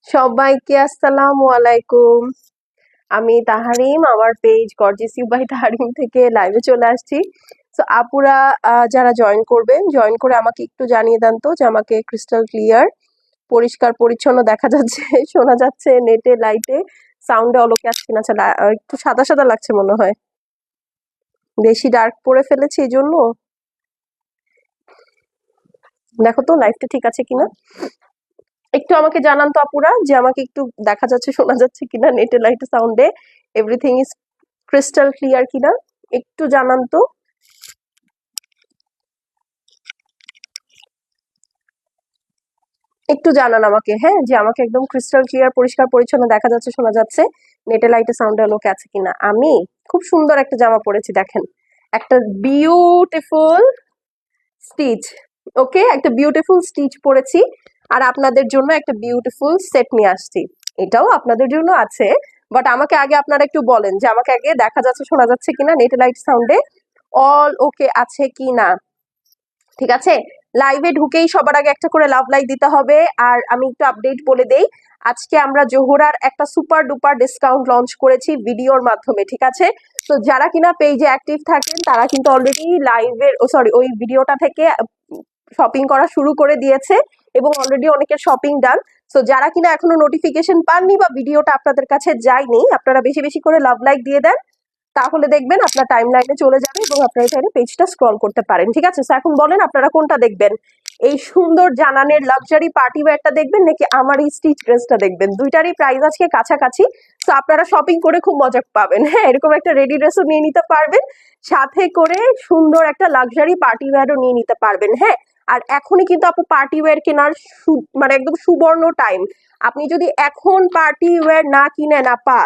সবাইকে আসসালামু আলাইকুম। আমি তাহারিম, আমার page gorgeous you by Taharim থেকে লাইভে চলে আসছি। তো আপুরা যারা জয়েন করবেন, জয়েন করে আমাকে একটু জানিয়ে দেন তো যে আমাকে ক্রিস্টাল ক্লিয়ার, পরিষ্কার পরিচ্ছন্ন দেখা যাচ্ছে, শোনা যাচ্ছে, নেটে লাইটে সাউন্ডে অলোকে আসছে কিনা। আচ্ছা, একটু সাদা সাদা লাগছে মনে হয়, বেশি ডার্ক পরে ফেলেছি এই জন্য। দেখো তো লাইটটা ঠিক আছে কিনা, একটু আমাকে জানান তো আপুরা যে আমাকে একটু দেখা যাচ্ছে শোনা যাচ্ছে কিনা, নেটে লাইটে সাউন্ডে এভরিথিং ইজ ক্রিস্টাল ক্লিয়ার কিনা একটু জানান তো। একটু জানান আমাকে, হ্যাঁ, যে আমাকে একদম ক্রিস্টাল ক্লিয়ার, পরিষ্কার পরিচ্ছন্ন দেখা যাচ্ছে, শোনা যাচ্ছে, নেটে লাইটে সাউন্ডে লোকে আছে কিনা। আমি খুব সুন্দর একটা জামা পরেছি, দেখেন, একটা বিউটিফুল স্টিচ। ওকে, একটা বিউটিফুল স্টিচ পরেছি, আর আপনাদের জন্য একটা বিউটিফুল সেট নিয়ে আসছি। এটাও আপনাদের জন্য আছে, বাট আমাকে আগে আপনারা একটু বলেন যে আমাকে আগে দেখা যাচ্ছে, শোনা যাচ্ছে কিনা, নেটে লাইট সাউন্ডে অল ওকে আছে কিনা। ঠিক আছে, লাইভে ঢুকেই সবার আগে একটা করে লাভ লাইক দিতে হবে। আর আমি একটু আপডেট বলে দেই, আজকে আমরা জোহরার একটা সুপার ডুপার ডিসকাউন্ট লঞ্চ করেছি ভিডিওর মাধ্যমে। ঠিক আছে, তো যারা কিনা পেজে অ্যাক্টিভ থাকেন তারা কিন্তু অলরেডি লাইভের ওই ভিডিওটা থেকে শপিং করা শুরু করে দিয়েছে, এবং অলরেডি অনেকের শপিং ডান। তো যারা কিনা এখনো নোটিফিকেশন পাননি বা ভিডিওটা আপনাদের কাছে যায়নি, আপনারা বেশি বেশি করে লাভ লাইক দিয়ে দেন, তাহলে দেখবেন আপনার টাইম লাইনে চলে যাবে এবং আপনারা চাইলে পেজটা স্ক্রল করতে পারেন। ঠিক আছে, এখন বলেন আপনারা কোনটা দেখবেন, এই সুন্দর জানানের লাক্সারি পার্টি ওয়্যারটা দেখবেন নাকি আমার এই স্টিচ ড্রেসটা দেখবেন। দুইটারই প্রাইস আজকে কাছাকাছি, তো আপনারা শপিং করে খুব মজা পাবেন। হ্যাঁ, এরকম একটা রেডি ড্রেসও নিয়ে নিতে পারবেন, সাথে করে সুন্দর একটা লাক্সারি পার্টি ওয়্যারও নিয়ে নিতে পারবেন। হ্যাঁ, আর এখনই কিন্তু আপু পার্টি ওয়্যার কেনার মানে একদম সুবর্ণ টাইম। আপনি যদি এখন পার্টি ওয়্যার না কিনেন আপা,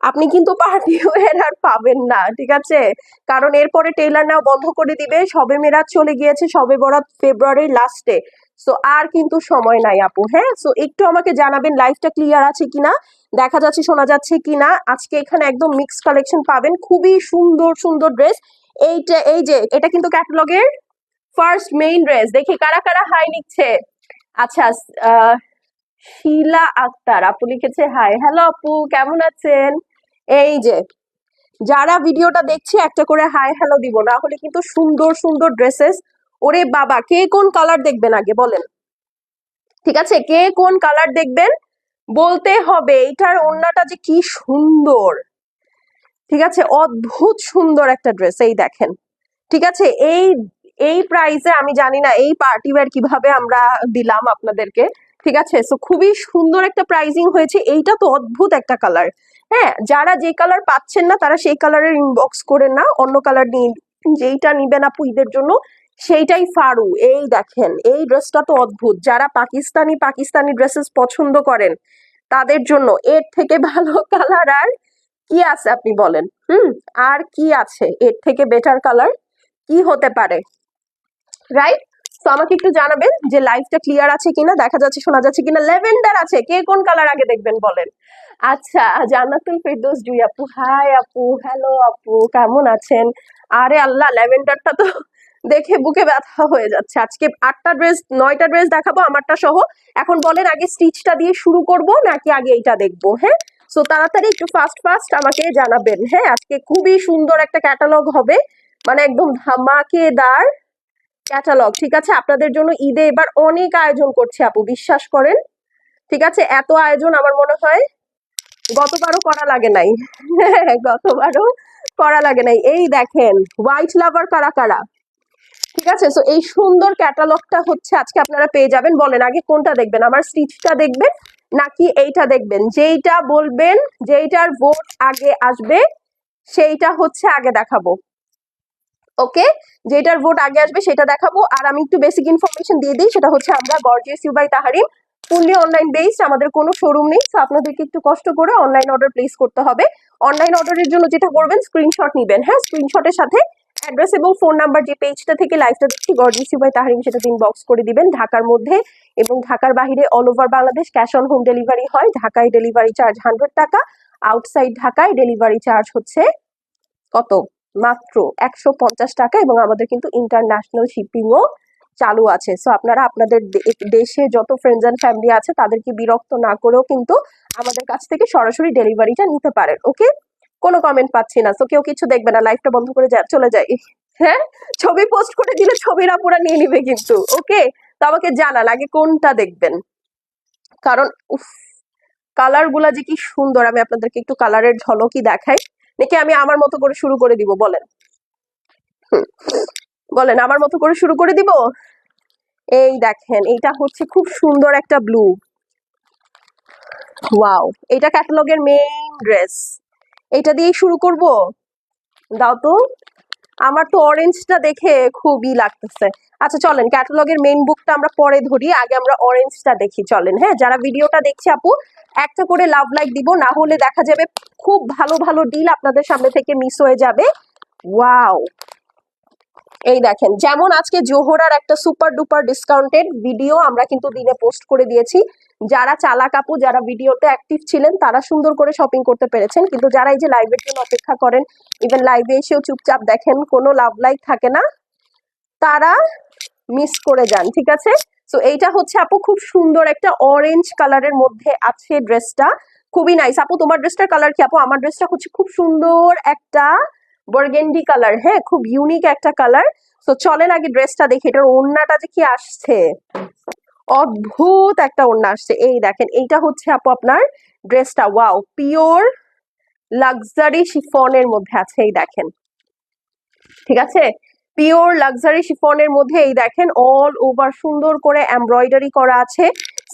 আপনি কিন্তু পার্টি ওয়্যার আর পাবেন না। ঠিক আছে, কারণ এরপরে টেইলার নেওয়া বন্ধ করে দিবে, সবে মেরাত চলে গিয়েছে, সবে বরাত ফেব্রুয়ারির লাস্টে। সো আর কিন্তু সময় নাই আপু। হ্যাঁ, সো একটু আমাকে জানাবেন লাইফটা ক্লিয়ার আছে কিনা, দেখা যাচ্ছে শোনা যাচ্ছে কিনা। আজকে এখানে একদম মিক্স কালেকশন পাবেন, খুবই সুন্দর সুন্দর ড্রেস। এইটা, এই যে এটা কিন্তু ক্যাটালগের ফার্স্ট মেইন ড্রেস। দেখি কারা কারা হাই লিখছে। আচ্ছা, আহ শিলা আক্তার আপু লিখেছে হাই। হ্যালো আপু, কেমন আছেন? এই যে যারা ভিডিওটা দেখছে একটা করে হাই হ্যালো দিব, না হলে কিন্তু সুন্দর সুন্দর ড্রেসেস। ওরে বাবা, কে কোন কালার দেখবেন আগে বলেন। ঠিক আছে, কে কোন কালার দেখবেন বলতে হবে। এটার ওড়নাটা যে কি সুন্দর, ঠিক আছে, অদ্ভুত সুন্দর একটা ড্রেস, এই দেখেন। ঠিক আছে, এই এই প্রাইসে আমি জানি না এই পার্টি ওয়্যার কিভাবে আমরা দিলাম আপনাদেরকে। ঠিক আছে, সো খুবই সুন্দর একটা প্রাইজিং হয়েছে। এইটা তো অদ্ভুত একটা কালার। হ্যাঁ, যারা যে কালার পাচ্ছেন না তারা সেই কালারের ইনবক্স করেন না, অন্য কালার নিন, যেইটা নিবেন আপু ঈদের জন্য সেইটাই ফারু। এই দেখেন, এই ড্রেসটা তো অদ্ভুত। যারা পাকিস্তানি পাকিস্তানি ড্রেসেস পছন্দ করেন তাদের জন্য এর থেকে ভালো কালার আর কি আছে আপনি বলেন। আর কি আছে এর থেকে বেটার কালার, কি হতে পারে, রাইট? তো আমাকে একটু জানাবেন যে লাইভটা ক্লিয়ার আছে কিনা, দেখা যাচ্ছে শোনা যাচ্ছে কিনা। ল্যাভেন্ডার আছে, কে কোন কালার আগে দেখবেন বলেন। আচ্ছা, জান্নাতুল ফেরদৌস জুই আপু হাই আপু, হ্যালো আপু, কেমন আছেন? আরে আল্লাহ, ল্যাভেন্ডারটা তো দেখে বুকে ব্যথা হয়ে যাচ্ছে। আজকে 9টা ড্রেস দেখাবো আমারটা সহ। এখন বলেন আগে স্টিচটা দিয়ে শুরু করব নাকি আগে এইটা দেখবো। হ্যাঁ, সো তাড়াতাড়ি একটু ফাস্ট ফাস্ট আমাকে জানাবেন। হ্যাঁ, আজকে খুবই সুন্দর একটা ক্যাটালগ হবে, মানে একদম ধামাকেদার ক্যাটালগ। ঠিক আছে, আপনাদের জন্য ঈদে এবার অনেক আয়োজন করছে আপু, বিশ্বাস করেন। ঠিক আছে, এত আয়োজন আমার মনে হয় গতবারও করা লাগে নাই। গতবারও করা লাগে নাই। এই দেখেন, হোয়াইট লাভার কারা কারা। ঠিক আছে, সো এই সুন্দর ক্যাটালগটা হচ্ছে আজকে আপনারা পেয়ে যাবেন। বলেন আগে কোনটা দেখবেন, আমার স্টিচটা দেখবেন নাকি এইটা দেখবেন। যেইটা বলবেন, যেইটার ভোট আগে আসবে সেইটা হচ্ছে আগে দেখাবো। ওকে, যেটার ভোট আগে আসবে সেটা দেখাবো। আর আমি একটু বেসিক ইনফরমেশন দিয়ে দিই, সেটা হচ্ছে আমরা gorgeous you by Taharim fully online based, আমাদের কোনো শোরুম নেই। তো আপনাদেরকে একটু কষ্ট করে অনলাইন অর্ডার প্লেস করতে হবে। অনলাইন অর্ডারের জন্য যেটা করবেন, স্ক্রিনশট নিবেন। হ্যাঁ, স্ক্রিনশটের সাথে অ্যাড্রেস এবং ফোন নাম্বার, যে পেজটা থেকে লাইভটা দেখছি গর্জিয়াস ইউ বাই তাহারিম, সেটা ইনবক্স করে দিবেন। ঢাকার মধ্যে এবং ঢাকার বাইরে all over Bangladesh cash on home delivery হয়। ঢাকায় ডেলিভারি চার্জ 100 টাকা, আউটসাইড ঢাকায় ডেলিভারি চার্জ হচ্ছে কত, মাত্র 150 টাকা। এবং আমাদের কিন্তু ইন্টারন্যাশনাল শিপিংও চালু আছে। সো আপনারা আপনাদের দেশে যত ফ্রেন্ডস এন্ড ফ্যামিলি আছে তাদেরকে বিরক্ত না করেও কিন্তু আমাদের কাছ থেকে সরাসরি ডেলিভারিটা নিতে পারেন। ওকে, কোনো কমেন্ট পাচ্ছি না, সো কেউ কিছু দেখবে না, লাইভটা বন্ধ করে চলে যাই। হ্যাঁ, ছবি পোস্ট করে দিলে ছবিরা পুরা নিয়ে নিবে কিন্তু। ওকে, তো আমাকে জানান আগে কোনটা দেখবেন, কারণ উফ, কালার গুলা যে কি সুন্দর। আমি আপনাদেরকে একটু কালারের ঝলকই দেখাই, নাকি আমি আমার মতো করে শুরু করে দিব বলেন? বলেন আমার মতো করে শুরু করে দিব? এই দেখেন, এটা হচ্ছে খুব সুন্দর একটা ব্লু। ওয়াও, এটা ক্যাটালগের মেইন ড্রেস। এটা দিয়েই শুরু করব, দাও তো। আমার তো অরেঞ্জটা দেখে খুবই লাগতেছে। আচ্ছা চলেন, ক্যাটালগের মেইন বুকটা আমরা পরে ধরি, আগে আমরা অরেঞ্জটা দেখি চলেন। হ্যাঁ, যারা ভিডিওটা দেখছে আপু একটা করে লাভ লাইক দিব, না হলে দেখা যাবে খুব ভালো ভালো ডিল আপনাদের সামনে থেকে মিস হয়ে যাবে। ওয়াও, এই দেখেন, যেমন আজকে জোহরার একটা সুপার ডুপার ডিসকাউন্টেড ভিডিও আমরা কিন্তু দিনে পোস্ট করে দিয়েছি। যারা চালাক আপু, যারা ভিডিওতে অ্যাক্টিভ ছিলেন তারা সুন্দর করে শপিং করতে পেরেছেন, কিন্তু যারা এই যে লাইভের জন্য অপেক্ষা করেন, ইভেন লাইভে এসেও চুপচাপ দেখেন, কোনো লাভ লাইক থাকে না, তারা মিস করে যান। ঠিক আছে, সো এইটা হচ্ছে আপু খুব সুন্দর একটা অরেঞ্জ কালারের মধ্যে আছে ড্রেসটা, খুবই নাইস। আপু তোমার ড্রেসটার কালার কি? আপু আমার ড্রেসটা হচ্ছে খুব সুন্দর একটা বার্গেন্ডি কালার, হ্যাঁ খুব ইউনিক একটা কালার। তো চলেন আগে ড্রেসটা দেখি। এটার ওড়নাটা যে কি আসছে, অদ্ভুত একটা ওড়না আসছে। এই দেখেন, এইটা হচ্ছে আপু আপনার ড্রেসটা। ওয়াও, পিওর লাক্সারি শিফনের মধ্যে আছে, এই দেখেন। ঠিক আছে, পিওর লাক্সারি শিফনের মধ্যে এই দেখেন অল ওভার সুন্দর করে এমব্রয়ডারি করা আছে,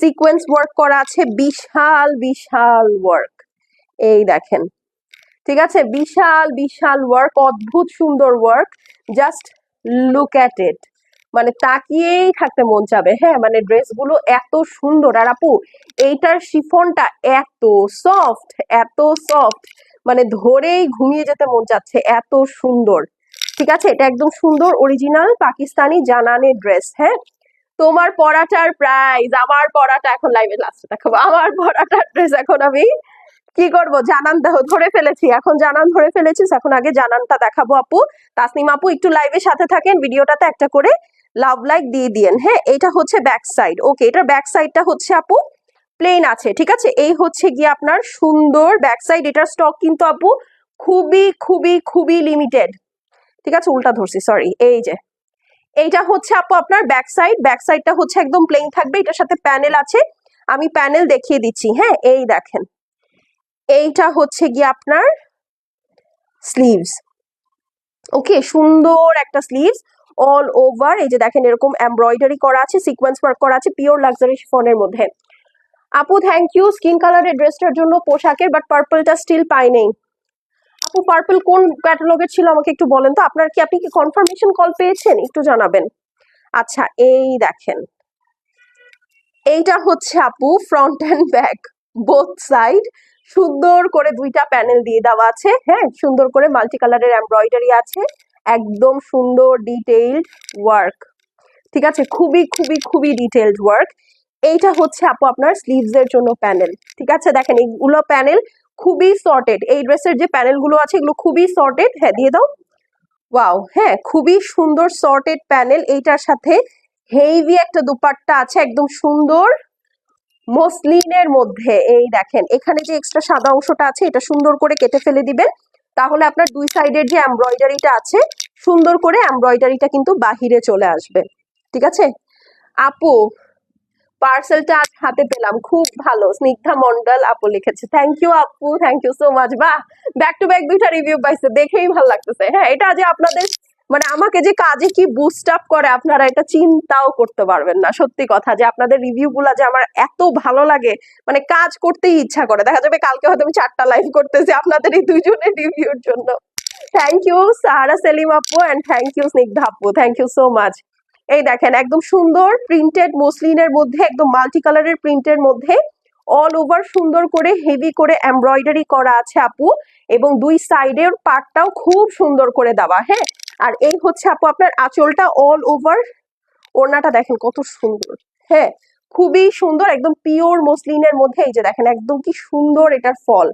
সিকোয়েন্স ওয়ার্ক করা আছে, বিশাল বিশাল ওয়ার্ক। এই দেখেন, ঠিক আছে, বিশাল বিশাল ওয়ার্ক, অদ্ভুত সুন্দর work. Just look at it, মানে তাকিয়েই থাকতে মন চাবে। হ্যাঁ, মানে ড্রেসগুলো এত সুন্দর। আর আপু এইটার শিফনটা এত সফট, এত সফট, মানে ধরেই ঘুমিয়ে যেতে মন চাচ্ছে, এত সুন্দর। ঠিক আছে, এটা একদম সুন্দর অরিজিনাল পাকিস্তানি জানানে ড্রেস। হ্যাঁ, তোমার পরাটার প্রাইস, আমার পরাটা এখন লাইভে লাস্টে দেখাবো। আমার পরাটার ড্রেস এখন আমি কি করব, জানান ধরে ফেলেছি, এখন জানান ধরে ফেলেছি, এখন আগে জানানটা দেখাবো আপু। তাসনিম আপু একটু লাইভে সাথে থাকেন, ভিডিওটাতে একটা করে লাভ লাইক দিয়ে দিয়েন। হ্যাঁ, এটা হচ্ছে ব্যাক সাইড। ওকে, এটার ব্যাক সাইডটা হচ্ছে আপু প্লেন আছে। ঠিক আছে, এই হচ্ছে গিয়ে আপনার সুন্দর ব্যাক সাইড। এটার স্টক কিন্তু আপু খুবই খুবই খুবই লিমিটেড। ঠিক আছে, উল্টা ধরছি, সরি। এই যে এইটা হচ্ছে আপু আপনার ব্যাক সাইড। ব্যাক সাইডটা হচ্ছে একদম প্লেন থাকবে, এটার সাথে প্যানেল আছে, আমি প্যানেল দেখিয়ে দিচ্ছি। হ্যাঁ, এই দেখেন, এইটা হচ্ছে গিয়ে আপনার স্লিভস। ওকে, সুন্দর একটা স্লিভস অল ওভার। এই যে দেখেন, এরকম এমব্রয়ডারি করা আছে, সিকোয়েন্স ওয়ার্ক করা আছে, পিওর লাক্সারি শিফনের মধ্যে। আপু থ্যাংক ইউ স্কিন কালারের ড্রেসটার জন্য পোশাকের, বাট পার্পলটা স্টিল পাই নেই। আপু পার্পল কোন ক্যাটালগের ছিল আমাকে একটু বলেন তো। আপনি কি কনফার্মেশন কল পেয়েছেন, একটু জানাবেন। আচ্ছা, এই দেখেন, এইটা হচ্ছে আপু front end back both side সুন্দর করে দুইটা প্যানেল দিয়ে দেওয়া আছে। হ্যাঁ, সুন্দর করে মাল্টি কালারের এমব্রয়ডারি আছে, একদম সুন্দর ডিটেইলড ওয়ার্ক। ঠিক আছে, খুবই খুবই খুবই ডিটেইলড ওয়ার্ক। এইটা হচ্ছে আপু আপনার স্লিভস এর জন্য প্যানেল। ঠিক আছে, দেখেন এইগুলো প্যানেল খুবই সর্টেড। এই ড্রেসের যে প্যানেল গুলো আছে এগুলো খুবই সর্টেড। হ্যাঁ, দিয়ে দাও। ওয়াও, হ্যাঁ খুবই সুন্দর সর্টেড প্যানেল। এইটার সাথে হেভি একটা দুপাট্টা আছে, একদম সুন্দর মসলিনের মধ্যে। এই দেখেন, এখানে যে এক্সট্রা সাদা অংশটা আছে এটা সুন্দর করে কেটে ফেলে দিবেন, তাহলে আপনার দুই সাইডের যে এমব্রয়ডারিটা আছে সুন্দর করে এমব্রয়ডারিটা কিন্তু বাহিরে চলে আসবে। ঠিক আছে আপু, পার্সেলটা আজ হাতে পেলাম, খুব ভালো। স্নিগ্ধা মন্ডল আপু লিখেছে, থ্যাংক ইউ আপু, থ্যাংক ইউ সো মাচ। বাহ, ব্যাক টু ব্যাক দুইটা রিভিউ পাইছে, দেখেই ভালো লাগতেছে। হ্যাঁ, এটা যে আপনাদের মানে আমাকে যে কাজে কি বুস্ট আপ করে আপনারা এটা চিন্তাও করতে পারবেন না। সত্যি কথা, যে আপনাদের রিভিউ গুলা যে আমার এত ভালো লাগে, মানে কাজ করতেই ইচ্ছা করে। দেখা যাবে কালকে হয়তো আমি 4টা লাইভ করতেছি আপনাদের এই দুইজনের রিভিউর জন্য। থ্যাংক ইউ সাহারা সেলিম আপু এন্ড থ্যাংক ইউ স্নিগ্ধা আপু, থ্যাংক ইউ সো মাচ। এই দেখেন, একদম সুন্দর প্রিন্টেড মসলিনের মধ্যে, একদম মাল্টি কালারের প্রিন্টের মধ্যে অল ওভার সুন্দর করে হেভি করে এমব্রয়ডারি করা আছে আপু, এবং দুই সাইডের পার্টটাও খুব সুন্দর করে দেওয়া। হ্যাঁ, আর এই হচ্ছে আপু আপনার আঁচলটা অল ওভার। ওড়নাটা দেখেন কত সুন্দর। হ্যাঁ, খুবই সুন্দর, একদম পিওর মসলিনের মধ্যে। এই যে দেখেন, একদম কি সুন্দর এটার ফল,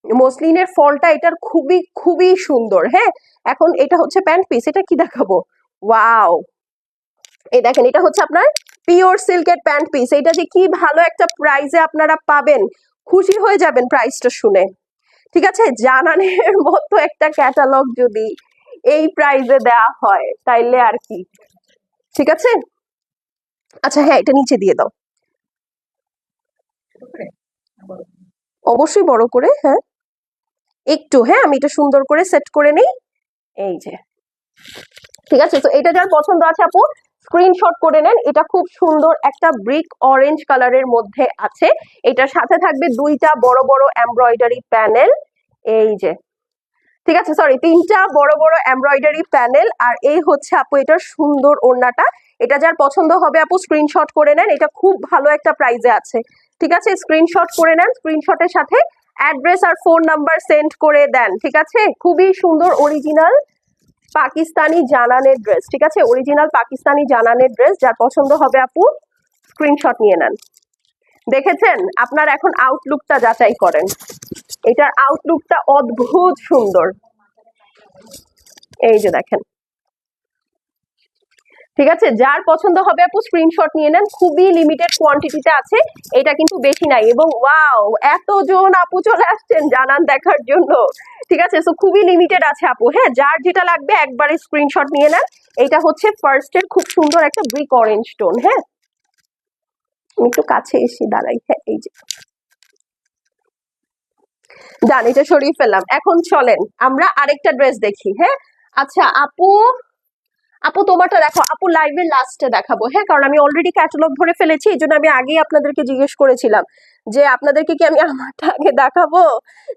মসলিনের ফলটা এটার খুবই খুবই সুন্দর। হ্যাঁ, এখন এটা হচ্ছে প্যান্ট পিস। এটা কি দেখাবো, ওয়াও, এই দেখেন এটা হচ্ছে আপনার পিওর সিল্কের প্যান্ট পিস। এটা যে কি ভালো একটা প্রাইসে আপনারা পাবেন, খুশি হয়ে যাবেন প্রাইসটা শুনে। ঠিক আছে, জানানের মতো একটা ক্যাটালগ যদি এই প্রাইসে দেওয়া হয় তাইলে আর কি। ঠিক আছে, আচ্ছা হ্যাঁ এটা নিচে দিয়ে দাও, অবশ্যই বড় করে, হ্যাঁ একটু, হ্যাঁ আমি এটা সুন্দর করে সেট করে নেই। এই যে ঠিক আছে, তো এটা যার পছন্দ আছে আপু স্ক্রিনশট করে নেন। এটা খুব সুন্দর একটা ব্রিক অরেঞ্জ কালারের মধ্যে আছে। এটার সাথে থাকবে দুইটা বড় বড় এমব্রয়ডারি প্যানেল। এই যে ঠিক আছে, সরি তিনটা বড় বড় এমব্রয়ডারি প্যানেল। আর এই হচ্ছে আপু এটার সুন্দর ওড়নাটা। এটা যার পছন্দ হবে আপু স্ক্রিনশট করে নেন, এটা খুব ভালো একটা প্রাইজে আছে। ঠিক আছে, স্ক্রিনশট করে নেন, স্ক্রিনশটের সাথে অ্যাড্রেস আর ফোন নাম্বার সেন্ড করে দেন। ঠিক আছে, খুবই সুন্দর অরিজিনাল পাকিস্তানি জানানের ড্রেস। ঠিক আছে, অরিজিনাল পাকিস্তানি জানানের ড্রেস, যার পছন্দ হবে আপু স্ক্রিনশট নিয়ে নেন। দেখেছেন, আপনার এখন আউটলুকটা যাচাই করেন, এটার আউটলুকটা অদ্ভুত সুন্দর। এই যে দেখেন, ঠিক আছে, যার পছন্দ হবে আপু স্ক্রিনশট নিয়ে নেন, খুবই লিমিটেড কোয়ান্টিটিতে আছে, এটা কিন্তু বেশি নাই। এবং ওয়াও, এতজন আপু চলে আসছেন জানান দেখার জন্য। ঠিক আছে, সো খুবই লিমিটেড আছে আপু। হ্যাঁ, যার যেটা লাগবে একবারে স্ক্রিনশট নিয়ে নেন। এটা হচ্ছে ফার্স্টের খুব সুন্দর একটা ব্রিক অরেঞ্জ টোন। হ্যাঁ, আমি একটু কাছে এসে দাঁড়াই। হ্যাঁ এই যে ডান, এটা সরিয়ে ফেললাম। এখন চলেন আমরা আরেকটা ড্রেস দেখি। হ্যাঁ আচ্ছা আপু, আপু তোমারটা দেখো, আপু লাইভের লাস্টে দেখাবো। হ্যাঁ, কারণ আমি অলরেডি ক্যাটালগ ধরে ফেলেছি, এই জন্য আমি আগেই আপনাদেরকে জিজ্ঞেস করেছিলাম যে আপনাদেরকে কি আমি আমারটা আগে দেখাবো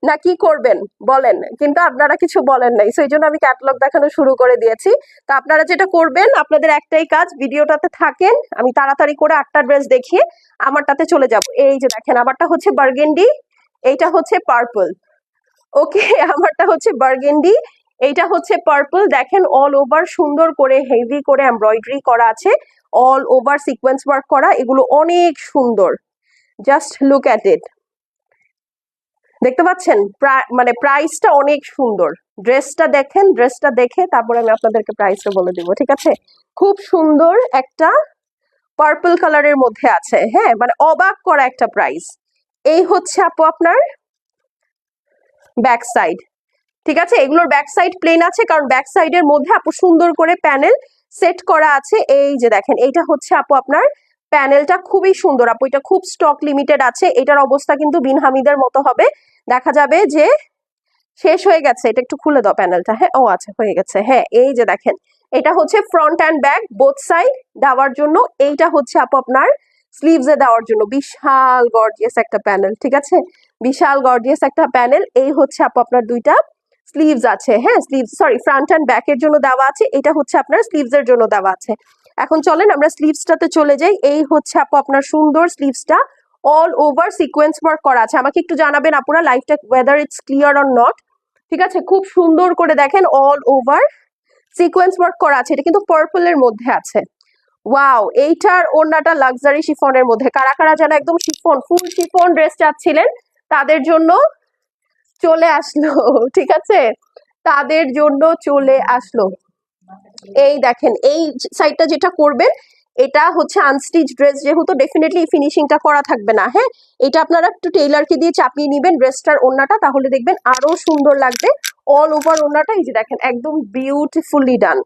না কি করবেন বলেন, কিন্তু আপনারা কিছু বলেন নাই, সেই জন্য আমি ক্যাটালগ দেখানো শুরু করে দিয়েছি। তো আপনারা যেটা করবেন, আপনাদের একটাই কাজ, ভিডিওটাতে থাকেন, আমি তাড়াতাড়ি করে 8টা ড্রেস দেখিয়ে আমারটাতে চলে যাব। এই যে দেখেন, আমারটা হচ্ছে বার্গেন্ডি, এইটা হচ্ছে পার্পল। ওকে, আমারটা হচ্ছে বার্গেন্ডি, এইটা হচ্ছে পার্পল। দেখেন অল ওভার সুন্দর করে হেভি করে এমব্রয়ডারি করা আছে, অল ওভার সিকোয়েন্স ওয়ার্ক করা, এগুলো অনেক সুন্দর। জাস্ট লুক অ্যাট ইট, দেখতে পাচ্ছেন মানে প্রাইসটা অনেক সুন্দর। ড্রেসটা দেখেন, ড্রেসটা দেখে তারপরে আমি আপনাদেরকে প্রাইসটা বলে দিব। ঠিক আছে, খুব সুন্দর একটা পার্পল কালারের মধ্যে আছে। হ্যাঁ, মানে অবাক করা একটা প্রাইস। এই হচ্ছে আপু আপনার ব্যাক সাইড। ঠিক আছে, এগুলোর ব্যাক সাইড প্লেন আছে, কারণ ব্যাক সাইডের মধ্যে আপু সুন্দর করে প্যানেল সেট করা আছে। এই যে দেখেন, এইটা হচ্ছে আপু আপনার প্যানেলটা, খুবই সুন্দর আপু, এটা খুব স্টক লিমিটেড আছে। এটার অবস্থা কিন্তু বিন হামিদের মতো হবে, দেখা যাবে যে শেষ হয়ে গেছে। এটা একটু খুলে দাও প্যানেলটা। হ্যাঁ, ও আচ্ছা হয়ে গেছে। হ্যাঁ এই যে দেখেন, এটা হচ্ছে front and back both side দেওয়ার জন্য। এইটা হচ্ছে আপু আপনার স্লিভসে দেওয়ার জন্য। বিশাল গর্জিয়াস একটা প্যানেল। ঠিক আছে, বিশাল গর্জিয়াস একটা প্যানেল। এই হচ্ছে আপু আপনার দুইটা স্লিভস আছে। হ্যাঁ, স্লিভস সরি ফ্রন্ট অ্যান্ড ব্যাকের জন্য দেওয়া আছে, এটা হচ্ছে আপনার স্লিভস এর জন্য দেওয়া আছে। এখন চলেন আমরা স্লিভসটাতে চলে যাই। এই হচ্ছে আপু আপনার সুন্দর স্লিভসটা, অল ওভার সিকোয়েন্স ওয়ার্ক করা আছে। আমাকে একটু জানাবেন আপুরা লাইভটা whether it's clear or not. ঠিক আছে, খুব সুন্দর করে দেখেন অল ওভার সিকোয়েন্স ওয়ার্ক করা আছে, এটা কিন্তু পার্পলের মধ্যে আছে। ওয়াও, এইটার ওড়নাটা লাক্সারি শিফনের মধ্যে। কারা কারা যেন একদম শিফন, ফুল শিফন ড্রেস চাচ্ছিলেন তাদের জন্য চলে আসলো। ঠিক আছে, তাদের জন্য চলে আসলো। এই দেখেন, এই সাইডটা যেটা করবেন, এটা হচ্ছে আনস্টিচ ড্রেস, যেহেতু ডেফিনেটলি ফিনিশিংটা করা থাকবে না। হ্যাঁ, এটা আপনারা একটু টেইলারকে দিয়ে চাপিয়ে নিবেন ড্রেসটার ওড়নাটা, তাহলে দেখবেন আরো সুন্দর লাগবে। অল ওভার ওড়নাটা এই যে দেখেন একদম বিউটিফুলি ডান।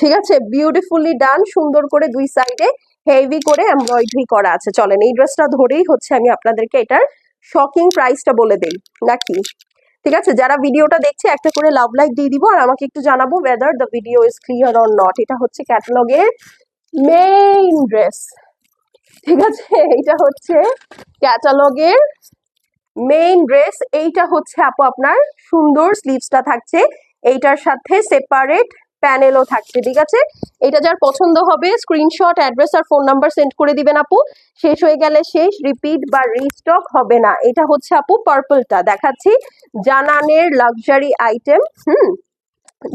ঠিক আছে, বিউটিফুলি ডান, সুন্দর করে দুই সাইডে হেভি করে এমব্রয়ডারি করা আছে। চলেন এই ড্রেসটা ধরেই হচ্ছে আমি আপনাদেরকে এটার শকিং প্রাইসটা বলে দিই নাকি। ঠিক আছে, যারা ভিডিওটা দেখছে একটা করে লাভ লাইক দিয়ে দিব, আর আমাকে একটু জানাবো whether the video is clear or not. এটা হচ্ছে ক্যাটালগের মেইন ড্রেস। ঠিক আছে, এটা হচ্ছে ক্যাটালগের মেইন ড্রেস। এইটা হচ্ছে আপু আপনার সুন্দর স্লিভসটা থাকছে, এইটার সাথে সেপারেট প্যানেলও থাকছে। ঠিক আছে, এটা যার পছন্দ হবে স্ক্রিনশট অ্যাড্রেস আর ফোন নাম্বার সেন্ড করে দিবেন আপু। শেষ হয়ে গেলে শেষ, রিপিট বা রিস্টক হবে না। এটা হচ্ছে আপু পার্পলটা দেখাচ্ছি, জানানের লাক্সারি আইটেম।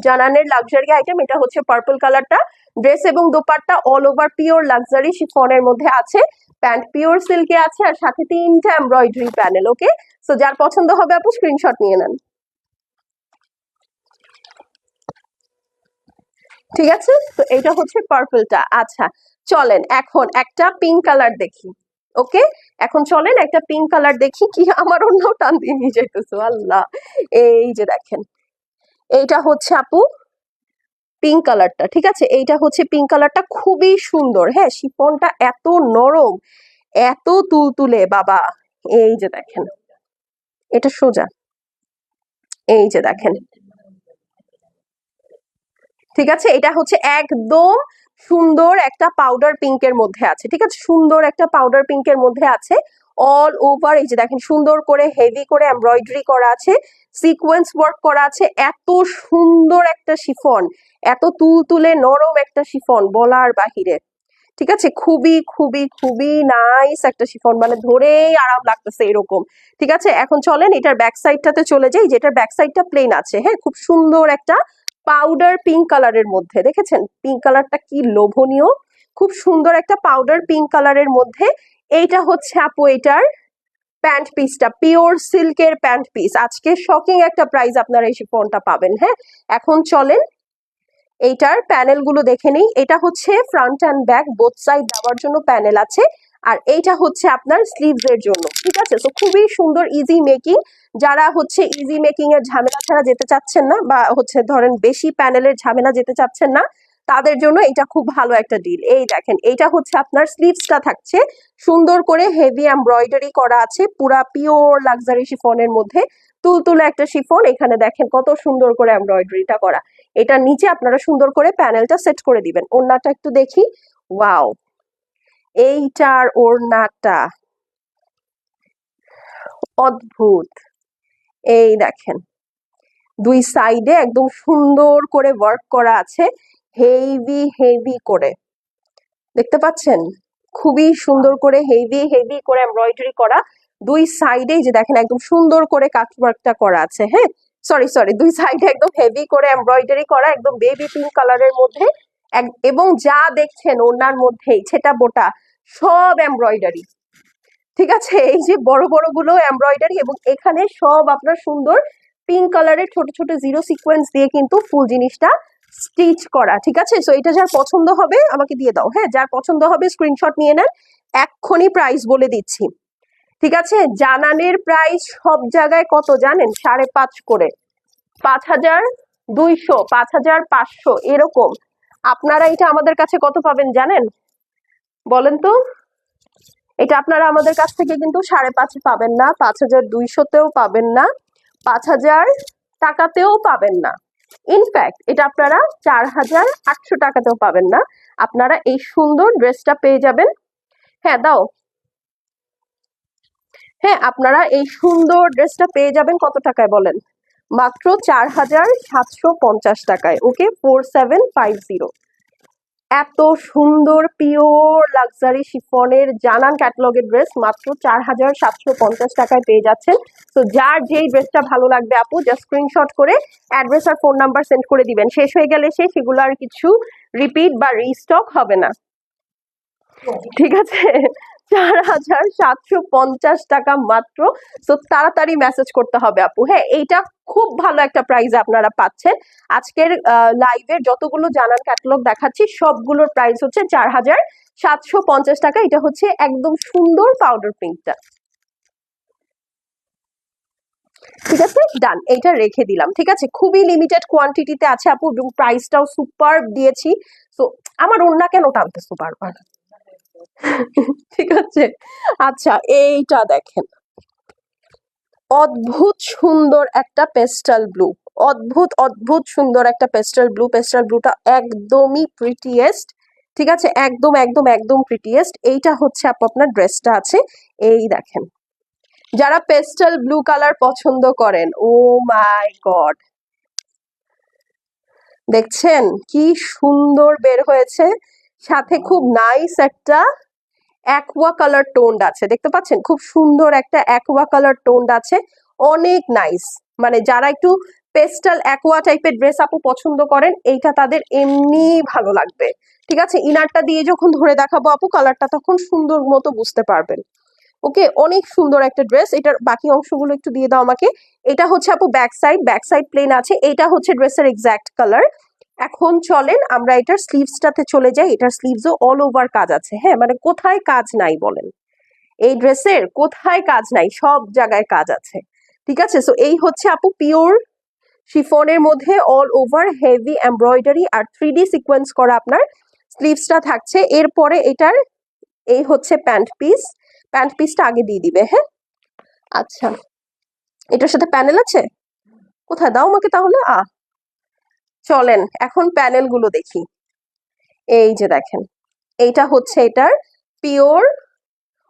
জানানের লাক্সারি আইটেম, এটা হচ্ছে পার্পল কালারটা। ড্রেস এবং dupatta all over pure luxury শিফনের মধ্যে আছে, প্যান্ট পিওর সিল্কে আছে, আর সাথে 3টা এমব্রয়ডারি প্যানেল। ওকে, সো যার পছন্দ হবে আপু স্ক্রিনশট নিয়ে নেন। ঠিক আছে, তো এটা হচ্ছে পার্পলটা। আচ্ছা চলেন এখন একটা পিঙ্ক কালার দেখি। ওকে, এখন চলেন একটা পিঙ্ক কালার দেখি। কি আমার অন্যও টান দিয়ে নিয়ে যেতেছো আল্লাহ। এই যে দেখেন, এইটা হচ্ছে আপু পিঙ্ক কালারটা। ঠিক আছে, এইটা হচ্ছে পিঙ্ক কালারটা, খুবই সুন্দর। হ্যাঁ, শিফনটা এত নরম, এত তুলতুলে বাবা। এই যে দেখেন, এটা সোজা, এই যে দেখেন। ঠিক আছে, এটা হচ্ছে একদম সুন্দর একটা পাউডার পিঙ্কের মধ্যে আছে। ঠিক আছে, সুন্দর একটা পাউডার পিঙ্কের মধ্যে আছে। অল ওভার এই যে দেখেন, সুন্দর করে হেভি করে এমব্রয়ডারি করা আছে, সিকোয়েন্স ওয়ার্ক করা আছে। এত সুন্দর একটা শিফন, এত তুলতুলে নরম একটা শিফন, বলার বাহিরে। ঠিক আছে, খুবই খুবই খুবই নাইস একটা শিফন, মানে ধরেই আরাম লাগতেছে এরকম। ঠিক আছে, এখন চলেন এটার ব্যাক সাইডটাতে চলে যাই, যেটার ব্যাক সাইডটা প্লেন আছে। হ্যাঁ, খুব সুন্দর একটা পাউডার পিঙ্ক কালারের মধ্যে, দেখেছেন পিঙ্ক কালারটা কি লোভনীয়, খুব সুন্দর একটা পাউডার পিঙ্ক কালারের মধ্যে। এইটা হচ্ছে আপু এটার প্যান্ট পিসটা, পিওর সিল্কের প্যান্ট পিস। আজকে শকিং একটা প্রাইস আপনারা এই শিফনটা পাবেন। হ্যাঁ, এখন চলেন এইটার প্যানেল গুলো দেখে নেই। এটা হচ্ছে front and back both side দেওয়ার জন্য প্যানেল আছে, আর এইটা হচ্ছে আপনার স্লিভস এর জন্য। ঠিক আছে, তো খুবই সুন্দর, ইজি মেকিং। যারা হচ্ছে ইজি মেকিং এর ঝামেলা ছাড়া যেতে চাচ্ছেন না, বা হচ্ছে ধরেন বেশি প্যানেলের ঝামেলা যেতে চাচ্ছেন না, তাদের জন্য এটা খুব ভালো একটা ডিল। এই দেখেন, এইটা হচ্ছে আপনার স্লিভসটা থাকছে সুন্দর করে হেভি এমব্রয়ডারি করা আছে, পুরা পিওর লাক্সারি শিফনের মধ্যে, তুলতুলে একটা শিফন। এখানে দেখেন কত সুন্দর করে এমব্রয়ডারিটা করা। এটা নিচে আপনারা সুন্দর করে প্যানেলটা সেট করে দিবেন। ওড়নাটা একটু দেখি, ওয়াও, এইটার ওড়নাটা অদ্ভুত। এই দেখেন, দুই সাইডে একদম সুন্দর করে ওয়ার্ক করা আছে, হেভি হেভি করে, দেখতে পাচ্ছেন খুবই সুন্দর করে হেভি হেভি করে এমব্রয়ডারি করা। দুই সাইডে যে দেখেন একদম সুন্দর করে কাটওয়ার্কটা করা আছে। হ্যাঁ, সরি সরি, দুই সাইডে একদম হেভি করে এমব্রয়ডারি করা, একদম বেবি পিঙ্ক কালারের মধ্যে। এবং যা দেখছেন ওনার মধ্যেই ছেটা বোটা সব এমব্রয়ডারি। ঠিক আছে, এই যে বড় বড় গুলো এমব্রয়ডারি, এবং এখানে সব আপনার সুন্দর পিঙ্ক কালারের ছোট ছোট জিরো সিকোয়েন্স দিয়ে কিন্তু ফুল জিনিসটা স্টিচ করা। ঠিক আছে, সো এটা যার পছন্দ হবে আমাকে দিয়ে দাও। হ্যাঁ, যার পছন্দ হবে স্ক্রিনশট নিয়ে নেন, এক্ষুনি প্রাইস বলে দিচ্ছি। ঠিক আছে, জানানের প্রাইস সব জায়গায় কত জানেন? 5.5 করে, 5,200, 5,500 এরকম। আপনারা এটা আমাদের কাছে কত পাবেন জানেন? বলেন তো। এটা আপনারা আমাদের কাছ থেকে কিন্তু 5.5 পাবেন না, 5,200তেও পাবেন না, 5,000 টাকাতেও পাবেন না। ইনফ্যাক্ট এটা আপনারা 4,800 টাকাতেও পাবেন না। আপনারা এই সুন্দর ড্রেসটা পেয়ে যাবেন। হ্যাঁ দাও, হ্যাঁ আপনারা এই সুন্দর ড্রেসটা পেয়ে যাবেন কত টাকায় বলেন? মাত্র 4,750 টাকায়। ওকে, 4750। এত সুন্দর পিওর লাক্সারি শিফনের জানান ক্যাটালগের ড্রেস মাত্র 4,750 টাকায় পেয়ে যাচ্ছেন। তো যার যেই ড্রেসটা ভালো লাগবে আপু জাস্ট স্ক্রিনশট করে অ্যাড্রেস আর ফোন নাম্বার সেন্ড করে দিবেন। শেষ হয়ে গেলে সেগুলো আর কিছু রিপিট বা রিস্টক হবে না। ঠিক আছে, 4,750 টাকা মাত্র। তো তাড়াতাড়ি মেসেজ করতে হবে আপু। হ্যাঁ, এইটা খুব ভালো একটা প্রাইস আপনারা পাচ্ছেন। আজকের লাইভের যতগুলো জানান ক্যাটালগ দেখাচ্ছি সবগুলোর প্রাইস হচ্ছে 4,750 টাকা। এটা হচ্ছে একদম সুন্দর পাউডার পিঙ্কটা। ঠিক আছে, ডান, এইটা রেখে দিলাম। ঠিক আছে, খুবই লিমিটেড কোয়ান্টিটিতে আছে আপু, এবং প্রাইসটাও সুপার দিয়েছি। তো আমার ওড়না কেন টানতেছো বারবার? ঠিক আছে, আচ্ছা এইটা দেখেন, অদ্ভুত সুন্দর একটা পেস্টাল ব্লু, অদ্ভুত অদ্ভুত সুন্দর একটা পেস্টাল ব্লু। পেস্টাল ব্লুটা একদমই প্রিটিয়েস্ট। ঠিক আছে, একদম একদম একদম প্রিটিয়েস্ট। এইটা হচ্ছে আপু আপনার ড্রেসটা আছে, এই দেখেন। যারা পেস্টাল ব্লু কালার পছন্দ করেন, ও মাই গড, দেখছেন কি সুন্দর বের হয়েছে, সাথে খুব নাইস একটা অ্যাকোয়া কালার টোন্ড আছে, দেখতে পাচ্ছেন খুব সুন্দর একটা অ্যাকোয়া কালার টোন্ড আছে, অনেক নাইস। মানে যারা একটু পেস্টাল অ্যাকোয়া টাইপের ড্রেস আপু পছন্দ করেন, এইটা তাদের এমনি ভালো লাগবে। ঠিক আছে, ইনারটা দিয়ে যখন ধরে দেখাবো আপু কালারটা তখন সুন্দর মতো বুঝতে পারবেন। ওকে, অনেক সুন্দর একটা ড্রেস। এটার বাকি অংশগুলো একটু দিয়ে দাও আমাকে। এটা হচ্ছে আপু back side, back side plane আছে। এটা হচ্ছে ড্রেসের এক্সাক্ট কালার। এখন চলেন আমরা এটার স্লিভসটাতে চলে যাই। এটার স্লিভসও অল ওভার কাজ আছে। হ্যাঁ, মানে কোথায় কাজ নাই বলেন? এই ড্রেসের কোথায় কাজ নাই? সব জায়গায় কাজ আছে। ঠিক আছে, সো এই হচ্ছে আপু পিওর শিফনের মধ্যে অল ওভার হেভি এমব্রয়ডারি আর 3D সিকোয়েন্স করা আপনার স্লিভসটা থাকছে। এরপরে এটার এই হচ্ছে প্যান্ট পিস। প্যান্ট পিসটা আগে দিয়ে দিবে। হ্যাঁ, আচ্ছা, এটার সাথে প্যানেল আছে? কোথায় দাও আমাকে তাহলে। চলেন এখন প্যানেল গুলো দেখি। এই যে দেখেন, এইটা হচ্ছে এটার পিওর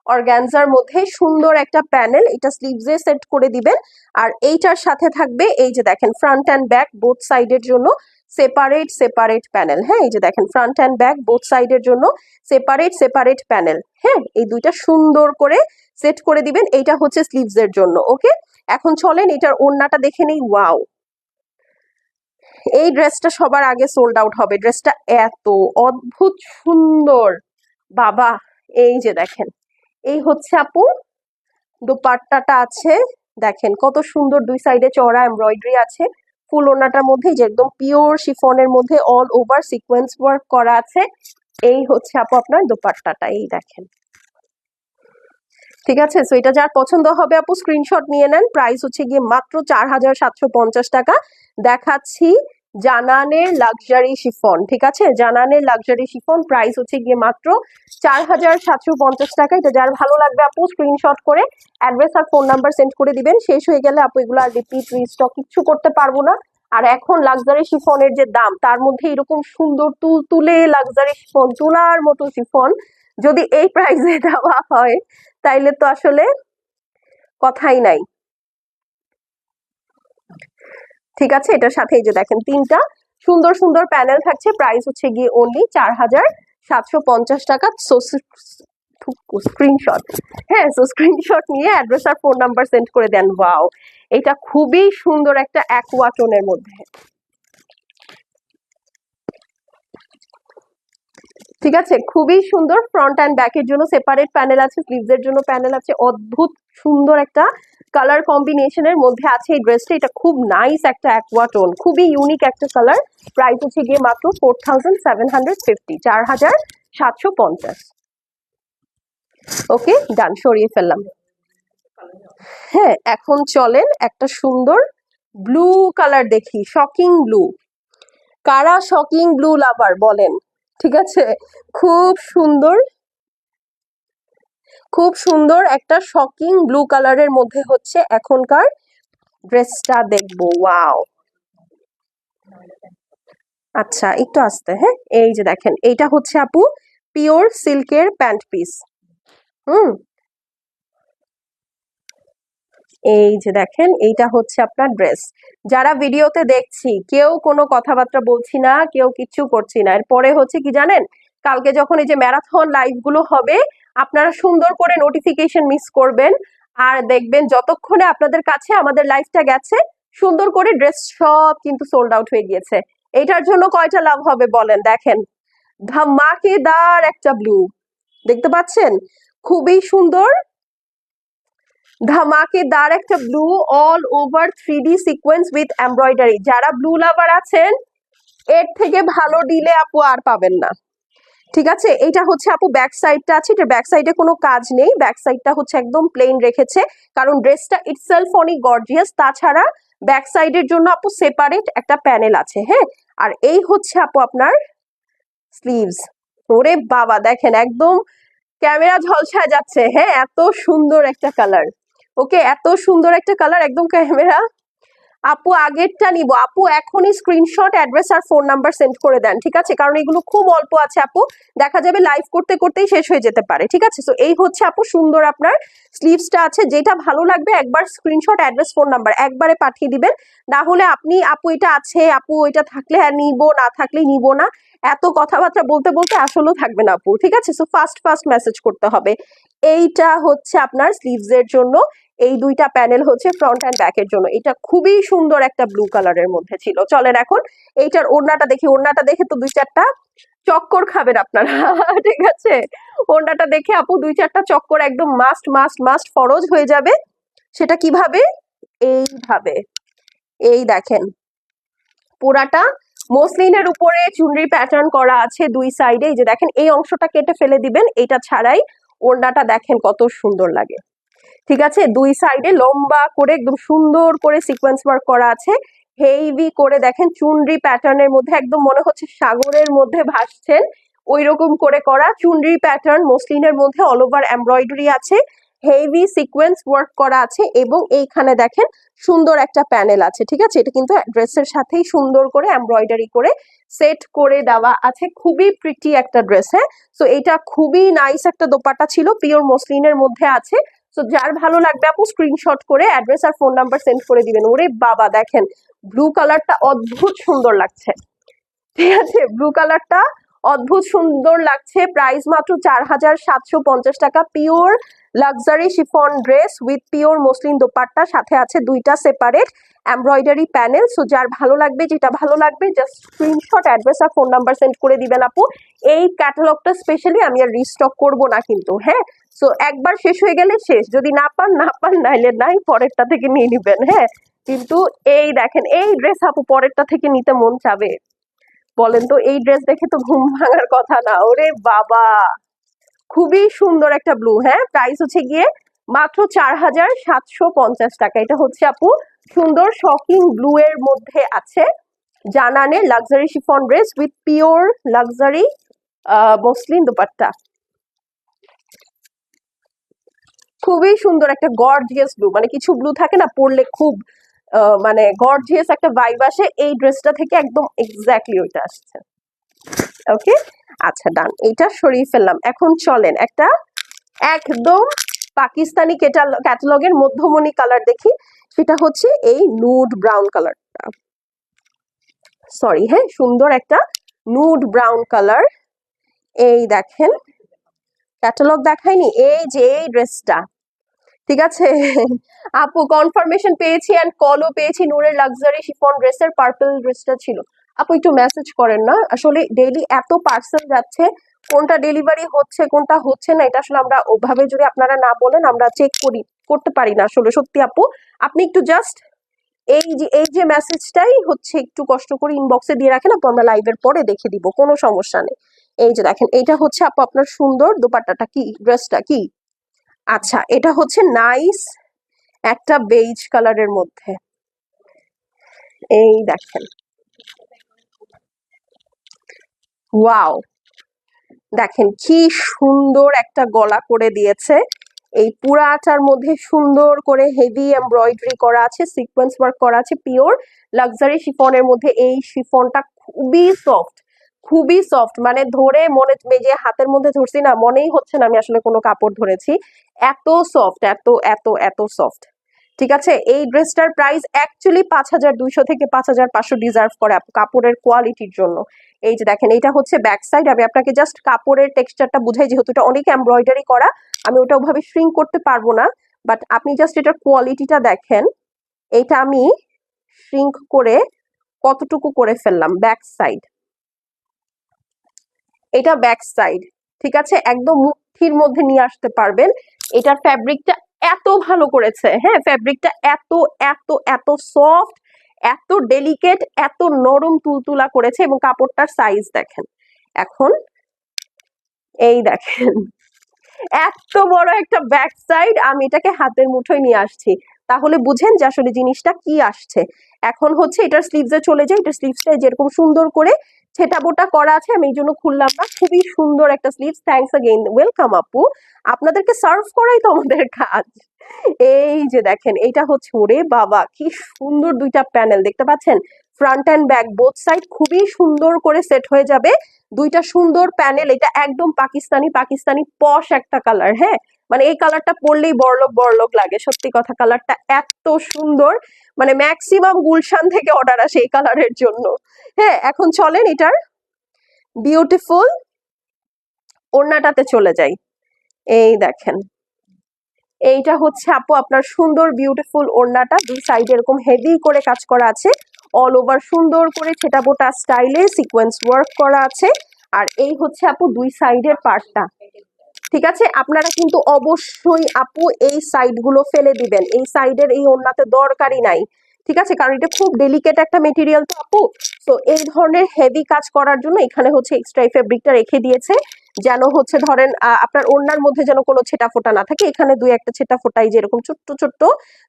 অর্গানজার মধ্যে সুন্দর একটা প্যানেল। এটা স্লিভসে সেট করে দিবেন। আর এইটার সাথে থাকবে এই যে দেখেন ফ্রন্ট অ্যান্ড ব্যাক বোথ সাইডের জন্য সেপারেট সেপারেট প্যানেল। হ্যাঁ, এই যে দেখেন ফ্রন্ট অ্যান্ড ব্যাক বোথ সাইডের জন্য সেপারেট সেপারেট প্যানেল। হ্যাঁ, এই দুইটা সুন্দর করে সেট করে দিবেন। এইটা হচ্ছে স্লিভসের জন্য। ওকে, এখন চলেন এটার ওড়নাটা দেখে নেই। ওয়াও, এই ড্রেসটা সবার আগে সোল্ড আউট হবে। ড্রেসটা এত অদ্ভুত সুন্দর বাবা। এই যে দেখেন, এই হচ্ছে আপু দোপাট্টাটা আছে। দেখেন কত সুন্দর, দুই সাইডে চড়া এমব্রয়ডারি আছে। ফুল ওড়নাটার মধ্যে যে একদম পিওর শিফনের মধ্যে অল ওভার সিকোয়েন্স ওয়ার্ক করা আছে। এই হচ্ছে আপু আপনার দোপাট্টাটা। এই দেখেন, ঠিক আছে। সো এটা যার পছন্দ হবে আপু স্ক্রিনশট নিয়ে নেন। প্রাইস হচ্ছে গিয়ে মাত্র 4750 টাকা। দেখাচ্ছি জানানের লাক্সারি শিফন। ঠিক আছে, জানানের লাক্সারি শিফন প্রাইস হচ্ছে গিয়ে মাত্র 4750 টাকা। এটা যার ভালো লাগবে আপু স্ক্রিনশট করে অ্যাড্রেস আর ফোন নাম্বার সেন্ড করে দিবেন। শেষ হয়ে গেলে আপু এগুলো আর রিপিট রিস্টক কিচ্ছু করতে পারবো না। আর এখন লাক্সারি শিফনের যে দাম, তার মধ্যে এরকম সুন্দর তুলে লাক্সারি শিফন, তুলার মতো শিফন যদি এই প্রাইসে দেওয়া হয় তাইলে তো আসলে কথাই নাই। ঠিক আছে, এটার সাথে এই যে দেখেন তিনটা সুন্দর সুন্দর প্যানেল থাকছে। প্রাইস হচ্ছে গিয়ে অনলি 4750 টাকা। স্ক্রিনশট, হ্যাঁ, সো স্ক্রিনশট নিয়ে অ্যাড্রেস আর ফোন নাম্বার সেন্ড করে দেন। ওয়াও, এটা খুবই সুন্দর একটা অ্যাকোয়া টোনের মধ্যে। ঠিক আছে, খুবই সুন্দর। ফ্রন্ট অ্যান্ড ব্যাকের জন্য সেপারেট প্যানেল আছে, স্লিভসের জন্য প্যানেল আছে। অদ্ভুত সুন্দর একটা কালার কম্বিনেশনের মধ্যে আছে এই ড্রেসটা। এটা খুব নাইস একটা অ্যাকোয়া টোন, খুবই ইউনিক একটা কালার। প্রাইস হচ্ছে গিয়ে মাত্র 4750, 4750। ওকে ডান, সরিয়ে ফেললাম। হ্যাঁ, এখন চলেন একটা সুন্দর ব্লু কালার দেখি। শকিং ব্লু, কারা শকিং ব্লু লাভার বলেন? ঠিক আছে, খুব সুন্দর, খুব সুন্দর একটা শকিং ব্লু কালারের মধ্যে হচ্ছে এখনকার ড্রেসটা দেখবো। ওয়াও, আচ্ছা একটু আস্তে। হ্যাঁ, এই যে দেখেন এইটা হচ্ছে আপু পিওর সিল্কের প্যান্ট পিস। হুম, এই যে দেখেন এইটা হচ্ছে আপনার ড্রেস। যারা ভিডিওতে দেখছি কেউ কোনো কথাবার্তা বলছি না, কেউ কিচ্ছু করছি না। এরপরে হচ্ছে কি জানেন, কালকে যখন এই যে ম্যারাথন লাইভ গুলো হবে, আপনারা সুন্দর করে নোটিফিকেশন মিস করবেন। আর দেখবেন যতক্ষণে আপনাদের কাছে আমাদের লাইভটা গেছে, সুন্দর করে ড্রেস সব কিন্তু সোল্ড আউট হয়ে গিয়েছে। এটার জন্য কয়টা লাভ হবে বলেন? দেখেন ধামাকেদার একটা ব্লু, দেখতে পাচ্ছেন? খুবই সুন্দর ধামাকেদার একটা blue, all over 3D sequence with embroidery. যারা ব্লু লাভার আছেন, এর থেকে ভালো ডিলে আপু আর পাবেন না। ঠিক আছে, এটা হচ্ছে আপু ব্যাক সাইডটা আছে। এটা ব্যাক সাইডে কোনো কাজ নেই, ব্যাক সাইডটা হচ্ছে একদম প্লেন রেখেছে, কারণ ড্রেসটা ইটসেলফ অনেক গর্জিয়াস। তাছাড়া ব্যাক সাইডের জন্য আপু সেপারেট একটা প্যানেল আছে। হ্যাঁ, আর এই হচ্ছে আপু আপনার স্লিভস। ওরে বাবা, দেখেন একদম ক্যামেরা ঝলসায় যাচ্ছে। হ্যাঁ, এত সুন্দর একটা কালার। ওকে, এত সুন্দর একটা কালার, একদম ক্যামেরা। আপু আগেরটা নিব। আপু এখনই স্ক্রিনশট অ্যাড্রেস আর ফোন নাম্বার সেন্ড করে দেন। ঠিক আছে, কারণ এগুলো খুব অল্প আছে আপু, দেখা যাবে লাইভ করতে করতেই শেষ হয়ে যেতে পারে। ঠিক আছে, তো এই হচ্ছে আপু সুন্দর আপনার স্লিভসটা আছে। যেটা ভালো লাগবে একবার স্ক্রিনশট অ্যাড্রেস ফোন নাম্বার একবারে পাঠিয়ে দিবেন। না হলে আপনি আপু এটা আছে, আপু এটা থাকলে হ্যাঁ নিব, না থাকলে নিব না, এত কথাবার্তা বলতে বলতে আসলেও থাকবে না আপু। ঠিক আছে, সো ফাস্ট ফাস্ট মেসেজ করতে হবে। এইটা হচ্ছে আপনার স্লিভসের জন্য, এই দুইটা প্যানেল হচ্ছে ফ্রন্ট অ্যান্ড ব্যাকের জন্য। এটা খুবই সুন্দর একটা ব্লু কালারের মধ্যে ছিল। চলেন এখন এইটার ওড়নাটা দেখি। ওড়নাটা দেখে তো দুই চারটা চক্কর খাবেন আপনারা। ঠিক আছে, ওড়নাটা দেখে আপু দুই চারটা চক্কর একদম মাস্ট মাস্ট মাস্ট ফরজ হয়ে যাবে। সেটা কিভাবে? এইভাবে, এই দেখেন পুরাটা মসলিনের উপরে চুনরি প্যাটার্ন করা আছে দুই সাইডে। এই যে দেখেন এই অংশটা কেটে ফেলে দিবেন, এটা ছাড়াই ওড়নাটা দেখেন কত সুন্দর লাগে। ঠিক আছে, দুই সাইডে লম্বা করে একদম সুন্দর করে সিকোয়েন্স ওয়ার্ক করা আছে, হেভি করে দেখেন চুনরি প্যাটার্নের মধ্যে একদম মনে হচ্ছে সাগরের মধ্যে ভাসছেন ওই রকম করে করা চুনরি প্যাটার্ন মসলিনের মধ্যে অল ওভার এমব্রয়ডারি আছে, হেভি সিকোয়েন্স ওয়ার্ক করা আছে এবং এইখানে দেখেন সুন্দর একটা প্যানেল আছে। ঠিক আছে, এটা কিন্তু ড্রেসের সাথেই সুন্দর করে এমব্রয়ডারি করে সেট করে দেওয়া আছে, খুবই প্রিটি একটা ড্রেস। হ্যাঁ, সো এটা খুবই নাইস একটা দোপাট্টা ছিল, পিওর মসলিনের মধ্যে আছে। তো যার ভালো লাগবে আপু স্ক্রিনশট করে অ্যাড্রেস আর ফোন নাম্বার সেন্ড করে দিবেন। ওরে বাবা দেখেন ব্লু কালারটা অদ্ভুত সুন্দর লাগছে। ঠিক আছে, ব্লু কালারটা অদ্ভুত সুন্দর লাগছে। প্রাইস মাত্র 4750 টাকা। Pure luxury chiffon dress with pure muslin dupatta, সাথে আছে দুইটা সেপারেট এমব্রয়ডারি প্যানেল। সো যার ভালো লাগবে, যেটা ভালো লাগবে জাস্ট স্ক্রিনশট অ্যাড্রেস আর ফোন নাম্বার সেন্ড করে দিবেন আপু। এই ক্যাটালগটা স্পেশালি আমি আর রিস্টক করব না কিন্তু। হ্যাঁ, সো একবার শেষ হয়ে গেলে শেষ, যদি না পান নাইলে নাই, পরেরটা থেকে নিয়ে নিবেন। হ্যাঁ, কিন্তু এই দেখেন এই ড্রেস আপু পরেরটা থেকে নিতে মন চাবে? বলেন তো, এই ড্রেস দেখে তো ঘুম ভাঙার কথা না। ওরে বাবা খুবই সুন্দর একটা ব্লু। হ্যাঁ, প্রাইস হচ্ছে গিয়ে মাত্র 4750 টাকা। এটা হচ্ছে আপু সুন্দর শকিং ব্লু এর মধ্যে আছে জানানের luxury chiffon dress with pure luxury muslin dupatta. খুবই সুন্দর একটা গর্জিয়াস ব্লু, মানে কিছু ব্লু থাকে না পরলে খুব মানে গর্জিয়াস একটা ভাইব আসে, এই ড্রেসটা থেকে একদম এক্স্যাক্টলি ওইটা আসছে। ওকে, আচ্ছা ডান, এইটা সরিয়ে ফেললাম। এখন চলেন একটা একদম পাকিস্তানি ক্যাটালগের মধ্যমণি কালার দেখি, সেটা হচ্ছে এই নুড ব্রাউন কালারটা। সরি, হ্যাঁ, সুন্দর একটা নুড ব্রাউন কালার। এই দেখেন ক্যাটালগ দেখায়নি, এই যে এই ড্রেসটা। ঠিক আছে আপু কনফার্মেশন পেয়েছি এন্ড কলও পেয়েছি, নূরের লাক্সারি শিফন ড্রেসের পার্পল ড্রেসটা ছিল। আপু একটু মেসেজ করেন না, আসলে ডেইলি এত পার্সেল যাচ্ছে, কোনটা ডেলিভারি হচ্ছে কোনটা হচ্ছে না এটা আসলে আমরা ওভাবে যদি আপনারা না বলেন আমরা চেক করতে পারি না আসলে। সত্যি আপু আপনি একটু জাস্ট এই যে মেসেজটাই হচ্ছে একটু কষ্ট করে ইনবক্সে দিয়ে রাখেন আপু, আমরা লাইভের পরে দেখে দিব, কোনো সমস্যা নেই। এই যে দেখেন এটা হচ্ছে আপু আপনার সুন্দর দোপাট্টাটা, কি ড্রেসটা কি? আচ্ছা, এটা হচ্ছে নাইস একটা বেইজ কালারের মধ্যে। এই দেখেন ওয়াও, দেখেন কি সুন্দর একটা গলা করে দিয়েছে, এই পুরাটার মধ্যে সুন্দর করে হেভি এমব্রয়ডারি করা আছে, সিকোয়েন্স ওয়ার্ক করা আছে, পিওর লাক্সারি শিফনের মধ্যে। এই শিফনটা খুবই সফট, খুবই সফট, মানে ধরে মনে যে হাতের মধ্যে ধরছি না মনেই হচ্ছে না আমি আসলে কোনো কাপড় ধরেছি, এত সফট, এত এত এত সফট। ঠিক আছে, এই ড্রেসটার প্রাইস অ্যাকচুয়ালি 5200 থেকে 5500 ডিজার্ভ করে কাপড়ের কোয়ালিটির জন্য। এই যে দেখেন এটা হচ্ছে ব্যাক সাইড, আমি আপনাকে জাস্ট কাপড়ের টেক্সচারটা বুঝাই, যেহেতু এটা অনেক এমব্রয়ডারি করা আমি ওটা ওভাবে শ্রিঙ্ক করতে পারবো না, বাট আপনি জাস্ট এটার কোয়ালিটিটা দেখেন। এটা আমি শ্রিঙ্ক করে কতটুকু করে ফেললাম, ব্যাক সাইড, এটা ব্যাক সাইড। ঠিক আছে, একদম মুঠির মধ্যে নিয়ে আসতে পারবেন। এটার ফ্যাব্রিকটা এত ভালো করেছে, হ্যাঁ ফ্যাব্রিকটা এত এত এত সফট, এত ডেলিকেট, এত নরম তুলতুলা করেছে, এবং কাপড়টার সাইজ দেখেন। এখন এই দেখেন এত বড় একটা ব্যাক সাইড, আমি এটাকে হাতের মুঠোয় নিয়ে আসছি, তাহলে বুঝেন যে আসলে জিনিসটা কি আসছে। এখন হচ্ছে এটার স্লিভসে চলে যায়, এটার স্লিভসটা যেরকম সুন্দর করে ছেটা বোটা করা আছে, আমি এই জন্য খুললাম না, খুবই সুন্দর একটা স্লিভস। থ্যাংকস अगेन, ওয়েলকাম আপু, আপনাদেরকে সার্ভ করাই তো আমাদের কাজ। এই যে দেখেন এটা হচ্ছে, ওরে বাবা কি সুন্দর দুইটা প্যানেল দেখতে পাচ্ছেন, front end back both side খুবই সুন্দর করে সেট হয়ে যাবে, দুইটা সুন্দর প্যানেল। এটা একদম পাকিস্তানি পাকিস্তানি পশ একটা কালার। হ্যাঁ, মানে এই কালারটা পরলেই বড়লোক বড়লোক লাগে, সত্যি কথা, কালারটা এত সুন্দর, মানে ম্যাক্সিমাম গুলশান থেকে অর্ডার আসে এই কালারের জন্য। হ্যাঁ, এখন চলেন এটার বিউটিফুল ওড়নাটাতে চলে যাই। এই দেখেন এইটা হচ্ছে আপু আপনার সুন্দর বিউটিফুল ওড়নাটা, দুই সাইডে এরকম হেভি করে কাজ করা আছে, অল ওভার সুন্দর করে ছেটা বোটা স্টাইলে সিকোয়েন্স ওয়ার্ক করা আছে। আর এই হচ্ছে আপু দুই সাইডের পার্টটা। ঠিক আছে, আপনারা কিন্তু অবশ্যই আপু এই সাইড গুলো ফেলে দিবেন, এই সাইডের এই ওড়নাতে দরকারই নাই। ঠিক আছে, কারণ এটা খুব ডেলিকেট একটা মেটেরিয়াল তো আপু। তো এই ধরনের হেভি কাজ করার জন্য এখানে হচ্ছে এক্সট্রা ফেব্রিকটা রেখে দিয়েছে, যেন হচ্ছে ধরেন আপনার ওড়নার মধ্যে যেন কোনো ছেটা ফোটা না থাকে, এখানে দুই একটা ছেটা ফোটাই যেরকম ছোট্ট ছোট্ট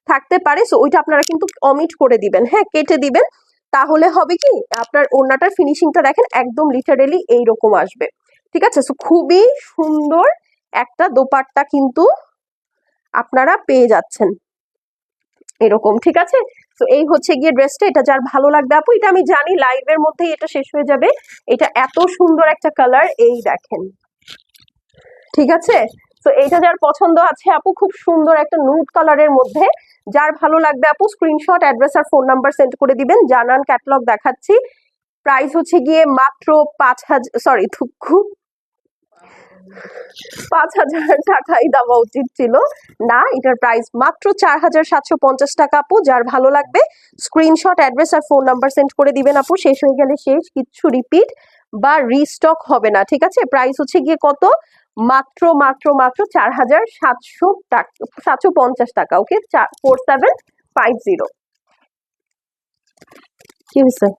থাকতে পারে, সো ওইটা আপনারা কিন্তু অমিট করে দিবেন, হ্যাঁ কেটে দিবেন। তাহলে হবে কি আপনার ওড়নাটার ফিনিশিংটা দেখেন একদম লিটারেলি এইরকম আসবে। ঠিক আছে, সো খুবই সুন্দর একটা দোপাট্টা কিন্তু আপনারা পেয়ে যাচ্ছেন এরকম। ঠিক আছে, তো এই হচ্ছে গিয়ে ড্রেসটা। এটা যার ভালো লাগবে আপু, এটা আমি জানি লাইভের মধ্যেই এটা শেষ হয়ে যাবে। এটা এত সুন্দর একটা কালার, এই দেখেন। ঠিক আছে, তো এইটা যার পছন্দ আছে আপু, খুব সুন্দর একটা নুড কালারের মধ্যে, যার ভালো লাগবে আপু স্ক্রিনশট, অ্যাড্রেস আর ফোন নাম্বার সেন্ড করে দিবেন। জানান ক্যাটালগ দেখাচ্ছি। প্রাইস হচ্ছে গিয়ে মাত্র 5,000, সরি খুব 5,000 টাকাই দেওয়া উচিত ছিল না, এটার প্রাইস মাত্র 4,750 টাকা আপু। যার ভালো লাগবে স্ক্রিনশট, অ্যাড্রেস আর ফোন নাম্বার সেন্ড করে দিবেন আপু। শেষ হয়ে গেলে শেষ, কিচ্ছু রিপিট বা রিস্টক হবে না। ঠিক আছে, প্রাইস হচ্ছে গিয়ে কত, মাত্র মাত্র মাত্র 4,700 টাকা, 750 টাকা। ওকে, 4750। কি হয়েছে?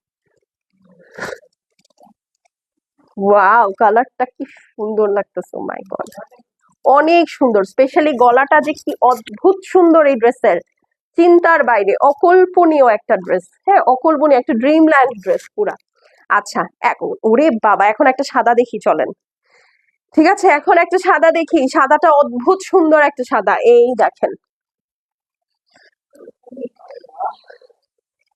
ওয়াও, কালারটা কি সুন্দর লাগতেছে, মাই গড অনেক সুন্দর। স্পেশালি গলাটা যে কি অদ্ভুত সুন্দর এই ড্রেসের, চিন্তার বাইরে, অকল্পনীয় একটা ড্রেস, হ্যাঁ অকল্পনীয় একটা ড্রিমল্যান্ড ড্রেস পুরা। আচ্ছা, এখন ওরে বাবা, এখন একটা সাদা দেখি চলেন। ঠিক আছে, এখন একটা সাদা দেখি, সাদাটা অদ্ভুত সুন্দর একটা সাদা, এই দেখেন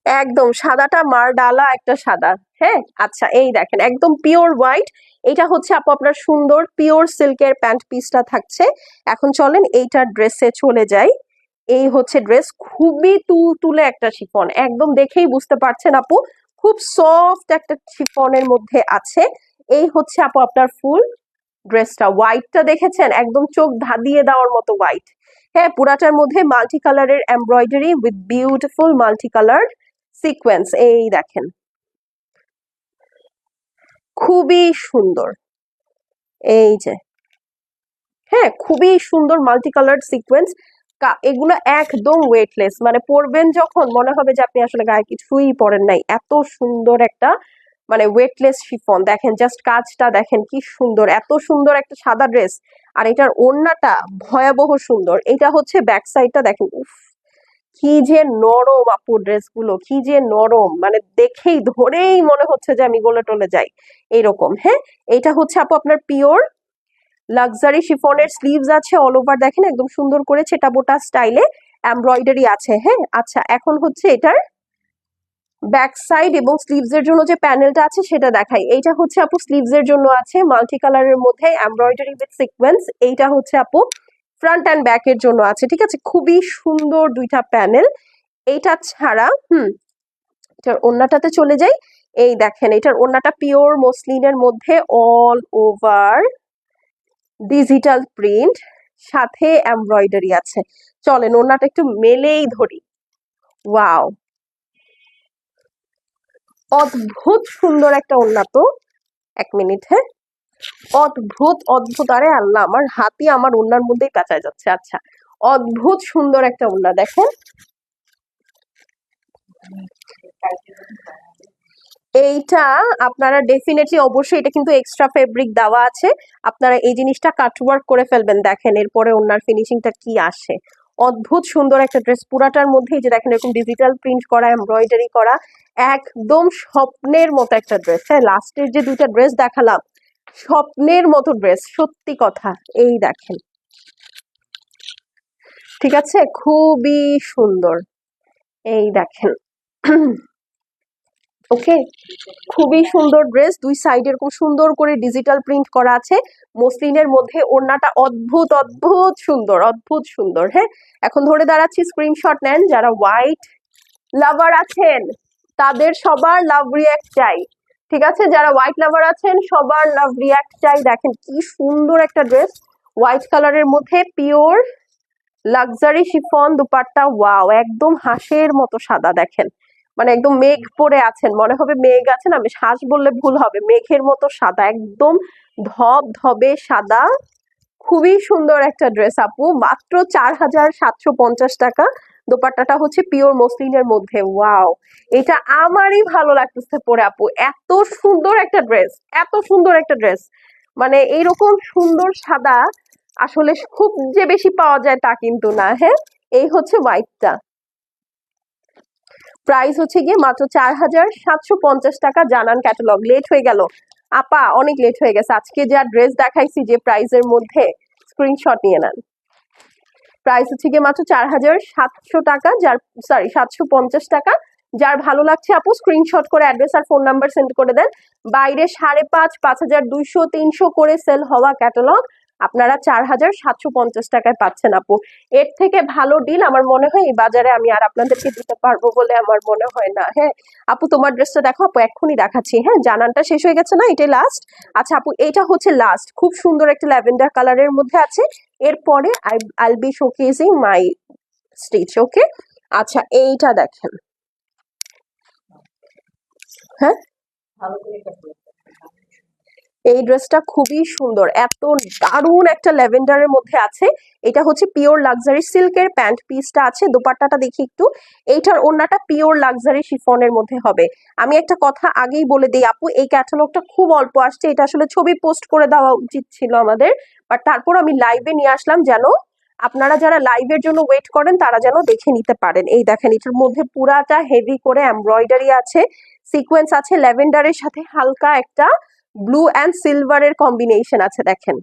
একদম সাদাটা মার ডালা একটা সাদা। হ্যাঁ, আচ্ছা এই দেখেন একদম পিওর হোয়াইট। এটা হচ্ছে আপু আপনার সুন্দর পিওর সিল্কের প্যান্ট পিসটা থাকছে। এখন চলেন এইটা ড্রেসে চলে যাই। এই হচ্ছে ড্রেস, খুবই তুলে একটা শিফন, একদম দেখেই বুঝতে পারছেন আপু, খুব সফট একটা শিফনের মধ্যে আছে। এই হচ্ছে আপু আপনার ফুল ড্রেসটা। হোয়াইটটা দেখেছেন, একদম চোখ ধাঁধিয়ে দেওয়ার মতো হোয়াইট। হ্যাঁ, পুরাটার মধ্যে মাল্টি কালারের embroidery with beautiful multi colour sequence, এই দেখেন খুবই সুন্দর। এই যে, হ্যাঁ খুবই সুন্দর মাল্টি কালার সিকোয়েন্স। এগুলো একদম ওয়েটলেস, মানে পরবেন যখন মনে হবে যে আপনি আসলে গায়ে কিছুই পরেন নাই, এত সুন্দর একটা মানে ওয়েটলেস শিফন। দেখেন জাস্ট কাজটা দেখেন কি সুন্দর, এত সুন্দর একটা সাদা ড্রেস। আর এটার ওড়নাটা ভয়াবহ সুন্দর। এটা হচ্ছে ব্যাক সাইডটা দেখেন, উফ কি যে নরম আপু ড্রেস গুলো, কি যে নরম, মানে দেখেই ধরেই মনে হচ্ছে যে আমি গলে টলে যাই এইরকম। হ্যাঁ, এটা হচ্ছে আপু আপনার পিওর লাক্সারি শিফনের স্লিভস আছে অল ওভার, দেখেন একদম সুন্দর করে ছেটা বোটা স্টাইলে এমব্রয়ডারি আছে। হ্যাঁ, আচ্ছা এখন হচ্ছে এটার ব্যাক সাইড এবং স্লিভস এর জন্য যে প্যানেলটা আছে সেটা দেখাই। এইটা হচ্ছে আপু স্লিভস এর জন্য আছে মাল্টি কালারের মধ্যে এমব্রয়ডারি উইথ সিকোয়েন্স। এইটা হচ্ছে আপু ফ্রন্ট অ্যান্ড ব্যাক এর জন্য আছে। ঠিক আছে, খুবই সুন্দর দুইটা প্যানেল। এইটা ছাড়া এটার ওড়নাটাতে চলে যাই। এই দেখেন এটার ওড়নাটা পিওর মসলিনের মধ্যে অল ওভার ডিজিটাল প্রিন্ট, সাথে এমব্রয়ডারি আছে। চলেন ওড়নাটা একটু মেলেই ধরি। ওয়াও, অদ্ভুত সুন্দর একটা ওড়না তো। এক মিনিট, হ্যাঁ অদ্ভুত অদ্ভুত, আরে আল্লাহ আমার হাতই আমার ওড়নার মধ্যেই পেঁচায় যাচ্ছে। আচ্ছা, অদ্ভুত সুন্দর একটা ওড়না দেখেন। এইটা আপনারা ডেফিনেটলি অবশ্যই, এটা কিন্তু এক্সট্রা ফেব্রিক দেওয়া আছে, আপনারা এই জিনিসটা কাটওয়ার্ক করে ফেলবেন। দেখেন এরপরে ওনার ফিনিশিংটা কি আসে, অদ্ভুত সুন্দর একটা ড্রেস। পুরাটার মধ্যে যে দেখেন এরকম ডিজিটাল প্রিন্ট করা, এমব্রয়ডারি করা, একদম স্বপ্নের মতো একটা ড্রেস। হ্যাঁ, লাস্টের যে দুইটা ড্রেস দেখালাম স্বপ্নের মতো ড্রেস, সত্যি কথা। এই দেখেন, ঠিক আছে, খুবই সুন্দর। এই দেখেন ওকে, খুবই সুন্দর ড্রেস, দুই সাইড এরকম সুন্দর করে ডিজিটাল প্রিন্ট করা আছে মসলিনের মধ্যে। ওড়নাটা অদ্ভুত অদ্ভুত সুন্দর, অদ্ভুত সুন্দর। হ্যাঁ, এখন ধরে দাঁড়াচ্ছি, স্ক্রিনশট নেন। যারা হোয়াইট লাভার আছেন তাদের সবার লাভ রিয়াক্ট চাই। ঠিক আছে, যারা হোয়াইট লাভার আছেন সবার লাভ রিয়াক্ট চাই। দেখেন কি সুন্দর একটা ড্রেস, হোয়াইট কালারের মধ্যে pure luxury chiffon dupatta. Wow, একদম হাঁসের মতো সাদা দেখেন, মানে একদম মেঘ পরে আছেন, মনে হবে মেঘ আছে না, হাঁস বললে ভুল হবে, মেঘের মতো সাদা, একদম ধব ধবে সাদা। খুবই সুন্দর একটা ড্রেস আপু, মাত্র 4,750 টাকা। দোপাট্টাটা হচ্ছে পিওর মসলিনের মধ্যে। ওয়াও, এটা আমারই ভালো লাগতেছে পরে আপু। এত সুন্দর একটা ড্রেস, এত সুন্দর একটা ড্রেস, মানে এইরকম সুন্দর সাদা আসলে খুব যে বেশি পাওয়া যায় তা কিন্তু না। হ্যাঁ, এই হচ্ছে হোয়াইটটা। প্রাইস হচ্ছে গিয়ে মাত্র 4750 টাকা। জানান ক্যাটালগ। লেট হয়ে গেল আপা, অনেক লেট হয়ে গেছে। আজকে যা ড্রেস দেখাইছি যে প্রাইসের মধ্যে, স্ক্রিনশট নিয়ে নেন। প্রাইস হচ্ছে গিয়ে মাত্র 4700 টাকা, যার সরি 750 টাকা। যার ভালো লাগছে আপু স্ক্রিনশট করে অ্যাড্রেস আর ফোন নাম্বার সেন্ড করে দেন। বাইরে 5,500, 5,200, 300 করে সেল হওয়া ক্যাটালগ আপনারা 4750 টাকায় পাচ্ছেন আপু। এর থেকে ভালো ডিল আমার মনে হয় এই বাজারে আমি আর আপনাদেরকে দিতে পারবো বলে আমার মনে হয় না। হ্যাঁ আপু, তোমার ড্রেসটা দেখো আপু, এক্ষুনি দেখাচ্ছি। হ্যাঁ, জানানটা শেষ হয়ে গেছে না, এটাই লাস্ট। আচ্ছা আপু, এটা হচ্ছে লাস্ট। খুব সুন্দর একটা ল্যাভেন্ডার কালারের মধ্যে আছে। এরপরে আইল বি শোকেজিং মাই স্টিচ। ওকে, আচ্ছা এইটা দেখেন। হ্যাঁ, এই ড্রেসটা খুবই সুন্দর, এত দারুণ একটা ল্যাভেন্ডারের মধ্যে আছে। এটা হচ্ছে পিওর লাক্সারি সিল্কের প্যান্ট পিসটা আছে। দোপাট্টাটা দেখি একটু। এইটার ওড়নাটা পিওর লাক্সারি শিফনের মধ্যে হবে। আমি একটা কথা আগেই বলে দিই আপু, এই ক্যাটালগটা খুব অল্প আসছে। এটা আসলে ছবি পোস্ট করে দেওয়া উচিত ছিল আমাদের, বাট তারপর আমি লাইভে নিয়ে আসলাম যেন আপনারা যারা লাইভের জন্য ওয়েট করেন তারা যেন দেখে নিতে পারেন। এই দেখেন, এটার মধ্যে পুরাটা হেভি করে এমব্রয়ডারি আছে, সিকোয়েন্স আছে, ল্যাভেন্ডারের সাথে হালকা একটা ব্লু অ্যান্ড সিলভারের কম্বিনেশন আছে। দেখেন,